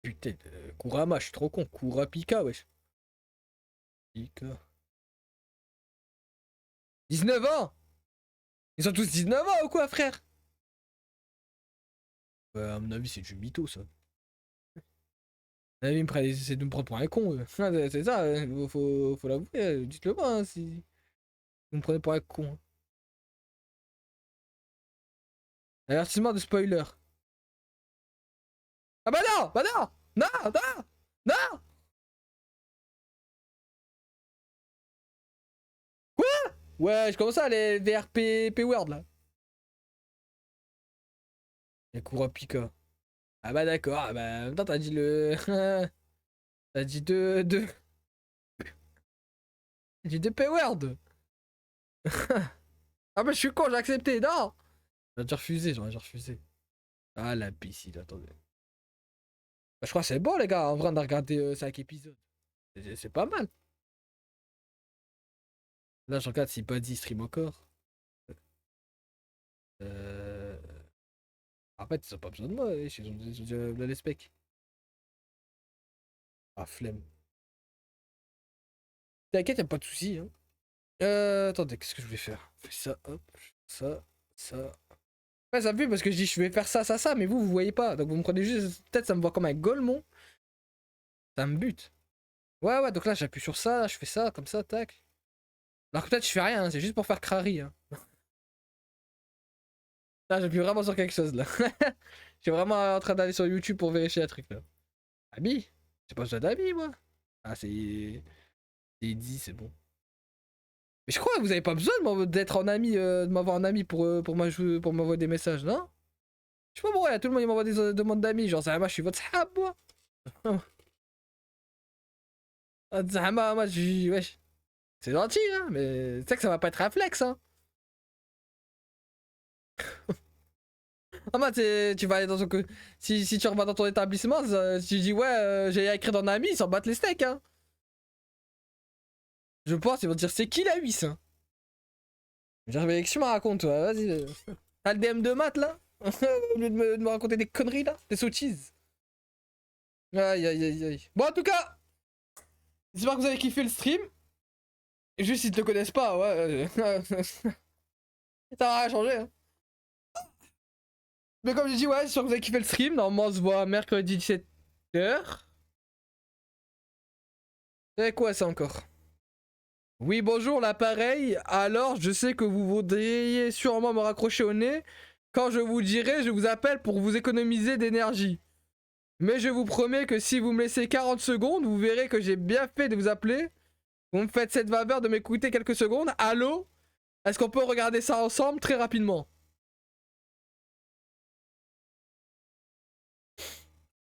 Putain, Kurama, je suis trop con. Kurapika, wesh. Pika. 19 ans! Ils ont tous 19 ans ou quoi, frère? À mon avis, c'est du mytho, ça. À mon avis, c'est de me prendre pour un con. C'est ça, faut l'avouer. Dites-le moi, hein, si vous me prenez pour un con. Hein. Avertissement de spoiler. Ah bah non! Bah non! Non! Non! Non! Quoi? Ouais, je commence à les VRP P-Word là. Les Kurapika. Ah bah d'accord, ah bah en même temps t'as dit le... t'as dit deux... T'as dit deux P-Word. Ah bah je suis con, j'ai accepté, non! J'aurais déjà refusé. Ah la piscine, attendez. Bah, je crois que c'est bon les gars, en vrai on a regardé 5 épisodes. C'est pas mal. Là je regarde si Buddy stream encore. En fait ils ont pas besoin de moi, ils ont déjà les specs. Ah flemme. T'inquiète, y'a pas de soucis. Hein. Attendez, qu'est-ce que je vais faire? Je fais ça, hop, ça. Ouais, ça me fait parce que je dis je vais faire ça, mais vous voyez pas. Donc vous me prenez juste. Peut-être ça me voit comme un golemon. Ça me bute. Ouais, donc là j'appuie sur ça, là, je fais ça, comme ça, tac. Alors que peut-être je fais rien, hein, c'est juste pour faire crari. Hein. Là, j'appuie vraiment sur quelque chose là. Je suis vraiment en train d'aller sur YouTube pour vérifier un truc là. Ami? J'ai pas besoin d'amis moi. Ah, c'est. C'est dit, c'est bon. Mais je crois que vous avez pas besoin d'être en ami, de m'avoir en ami pour m'envoyer des messages, non? Je sais pas pourquoi, tout le monde m'envoie des demandes d'amis, genre Zahama, je suis votre sahab, moi. Zahama, moi, wesh. C'est gentil, hein, mais tu sais que ça va pas être un flex, hein. Ah, moi, tu vas aller dans ton... Si tu revas dans ton établissement, tu dis, ouais, j'ai écrit dans ami, ils s'en battent les steaks, hein. Je pense, ils vont te dire, c'est qui la huisse, hein. Je vais dire, mais qu'est-ce que tu me racontes, toi? Vas-y. T'as le DM de maths, là? Au lieu de me raconter des conneries, là? Des sottises. Aïe. Bon, en tout cas, j'espère que vous avez kiffé le stream. Juste, s'ils te connaissent pas, ouais. Ça va rien changer, hein. Mais comme j'ai dit, ouais, j'espère que vous avez kiffé le stream. Normalement, on se voit mercredi 17h. C'est quoi ça encore? Oui, bonjour, l'appareil. Alors, je sais que vous voudriez sûrement me raccrocher au nez. Quand je vous dirai, je vous appelle pour vous économiser d'énergie. Mais je vous promets que si vous me laissez 40 secondes, vous verrez que j'ai bien fait de vous appeler. Vous me faites cette faveur de m'écouter quelques secondes. Allô? Est-ce qu'on peut regarder ça ensemble très rapidement?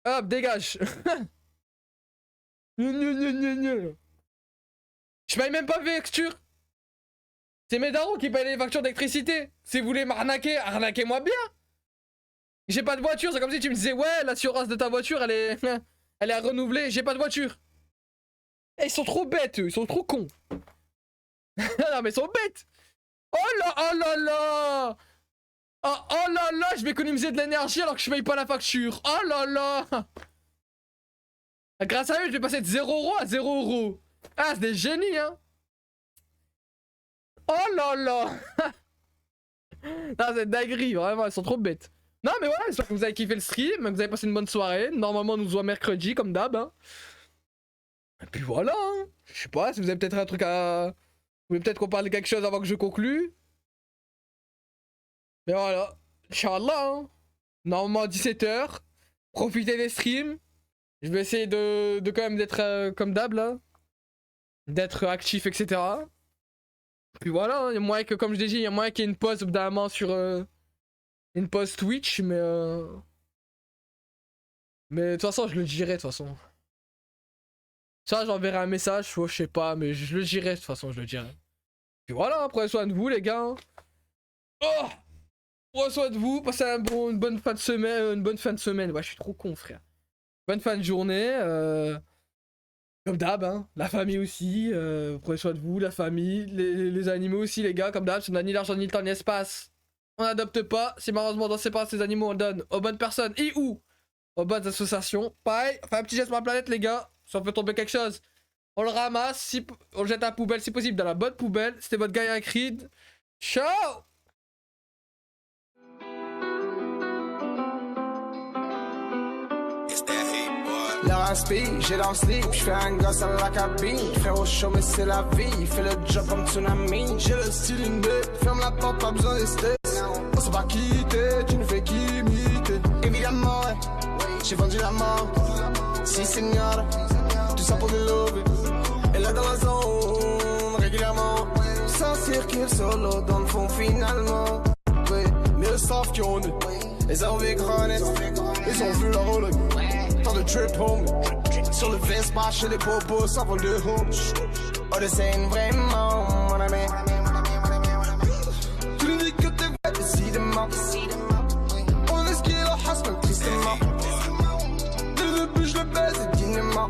Hop, dégage. Je paye même pas facture. C'est mes darons qui payent les factures d'électricité. Si vous voulez m'arnaquer, arnaquez-moi bien. J'ai pas de voiture, c'est comme si tu me disais ouais, l'assurance de ta voiture elle est elle est à renouveler, j'ai pas de voiture. Et ils sont trop bêtes, eux, ils sont trop cons. Non mais ils sont bêtes. Oh là. Oh là là, je vais économiser de l'énergie alors que je paye pas la facture. Oh là là. Grâce à eux, je vais passer de 0€ à 0€. Ah, c'est des génies, hein. Oh là là. Non, c'est dinguerie, vraiment, ils sont trop bêtes. Non, mais voilà, j'espère que vous avez kiffé le stream, que vous avez passé une bonne soirée. Normalement, on nous voit mercredi, comme d'hab. Hein. Et puis voilà, hein. Je sais pas, si vous avez peut-être un truc à... Vous voulez peut-être qu'on parle de quelque chose avant que je conclue. Mais voilà, Inch'Allah, hein. Normalement, 17h. Profitez des streams. Je vais essayer de quand même d'être comme d'hab, là. D'être actif, etc. Puis voilà, il y a moyen que, comme je l'ai dit, il y a moyen qu'il y ait une pause d'un moment sur... une pause Twitch, mais... Mais de toute façon, je le dirai, de toute façon. Ça, j'enverrai un message, je sais pas, mais je le dirai, de toute façon, je le dirai. Puis voilà, prenez soin de vous, les gars. Oh! Prenez soin de vous, passez une bonne fin de semaine, Ouais, je suis trop con, frère. Bonne fin de journée, comme d'hab, hein. La famille aussi, prenez soin de vous, la famille, les animaux aussi, les gars, comme d'hab, si on n'a ni l'argent, ni le temps, ni l'espace, on n'adopte pas. Si malheureusement on ne sait pas ces animaux, on donne aux bonnes personnes et ou aux bonnes associations. Pareil, enfin un petit geste pour la planète, les gars. Si on fait tomber quelque chose, on le ramasse, on le jette à la poubelle, si possible, dans la bonne poubelle. C'était votre gars Creed. Ciao! L'air inspire, j'ai dans le slip, j'fais un gosse à la cabine. Frérot chaud mais c'est la vie, fais le job comme tsunami. J'ai le style inné, ferme la porte, pas besoin de stress. On s'est pas quitté, tu ne fais qu'imiter. Évidemment, ouais, j'ai vendu la mort. Si seigneur, tout ça pour de love. Et là dans la zone, régulièrement. Ça circule solo dans le fond finalement. Ouais, mais le savent qui on est. Les envies grenades, ils ont vu leur rôle. Tant de trip home. Sur le Vespa, chez les bobos, ça vole de home. Oh, de scène vraiment, mon ami. Tu nous dis que t'es vrai, décidément. On risque le husband, tristement. Dès le début, je le baise dignement.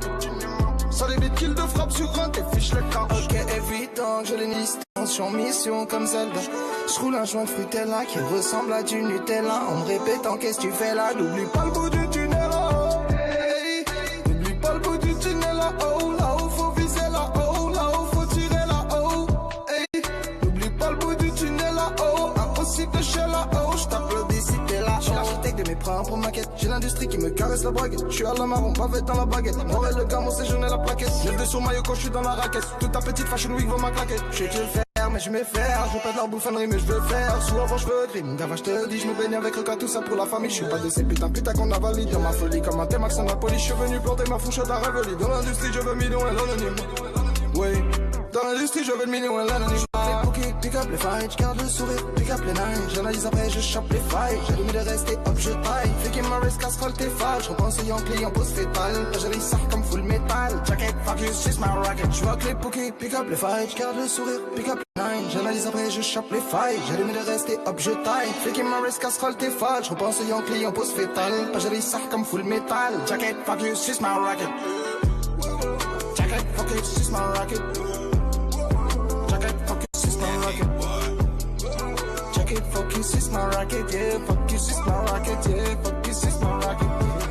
Sans des bêtes kills de frappe sur un, t'es fiche le camp. Ok, évident, je l'ai mis. Je suis en mission comme Zelda. Je roule un joint de Frutella qui ressemble à du Nutella. En me répétant qu'est-ce que tu fais là. N'oublie pas le bout du tunnel là-haut. Hey, n'oublie pas le bout du tunnel là-haut. Là-haut faut viser là-haut. Là-haut faut tirer là-haut. Hey, n'oublie pas le bout du tunnel là-haut. Impossible de chez là-haut. Je t'applaudis si t'es là. Je suis l'architecte de mes propres maquettes. J'ai l'industrie qui me caresse la braguette. Je suis à la marron, bavette dans la baguette. Morel le gars, mon séjourné la plaquette. 9 sur maillot quand je suis dans la raquette. Toute ta petite fashion week va ma claquette. Je sais que le faire, mais je vais faire. Je veux pas de leur bouffonnerie, mais je veux faire. Sous avant, je veux grime. Gava, je te dis, je me baigne avec le cas, tout ça pour la famille. Je suis pas de ces putains qu'on a valide dans ma folie. Comme un T-Max en Napoli, je suis venu planter ma fourchette à Reveli. Dans l'industrie, je veux millions et l'anonyme. Oui, dans l'industrie, je veux le million et l'anonyme. Les bouquets, pick up les fights, je garde le sourire, pick up les nines. J'analyse après, je chope les failles. J'ai mis de rester hop, je taille. Fait qu'il m'a reste casserole tes falles. Je repense ayant client pose fétale. J'ai ça comme full métal. Jacket, fuck you, she's my rocket. Je vois que les bouquets, pick up les fights, je garde le sourire, pick up les nines. J'analyse après, je chope les failles. J'ai mis de rester hop, je taille. Fait qu'il m'a reste casserole tes falles. Je repense ayant client pose fétale. J'ai ça comme full métal. Jacket, fuck you, she's my rocket. Jacket, fuck you, she's my rocket. Check it, focus, it's my rocket, yeah. Focus, it's my rocket, yeah. Focus, it's my rocket.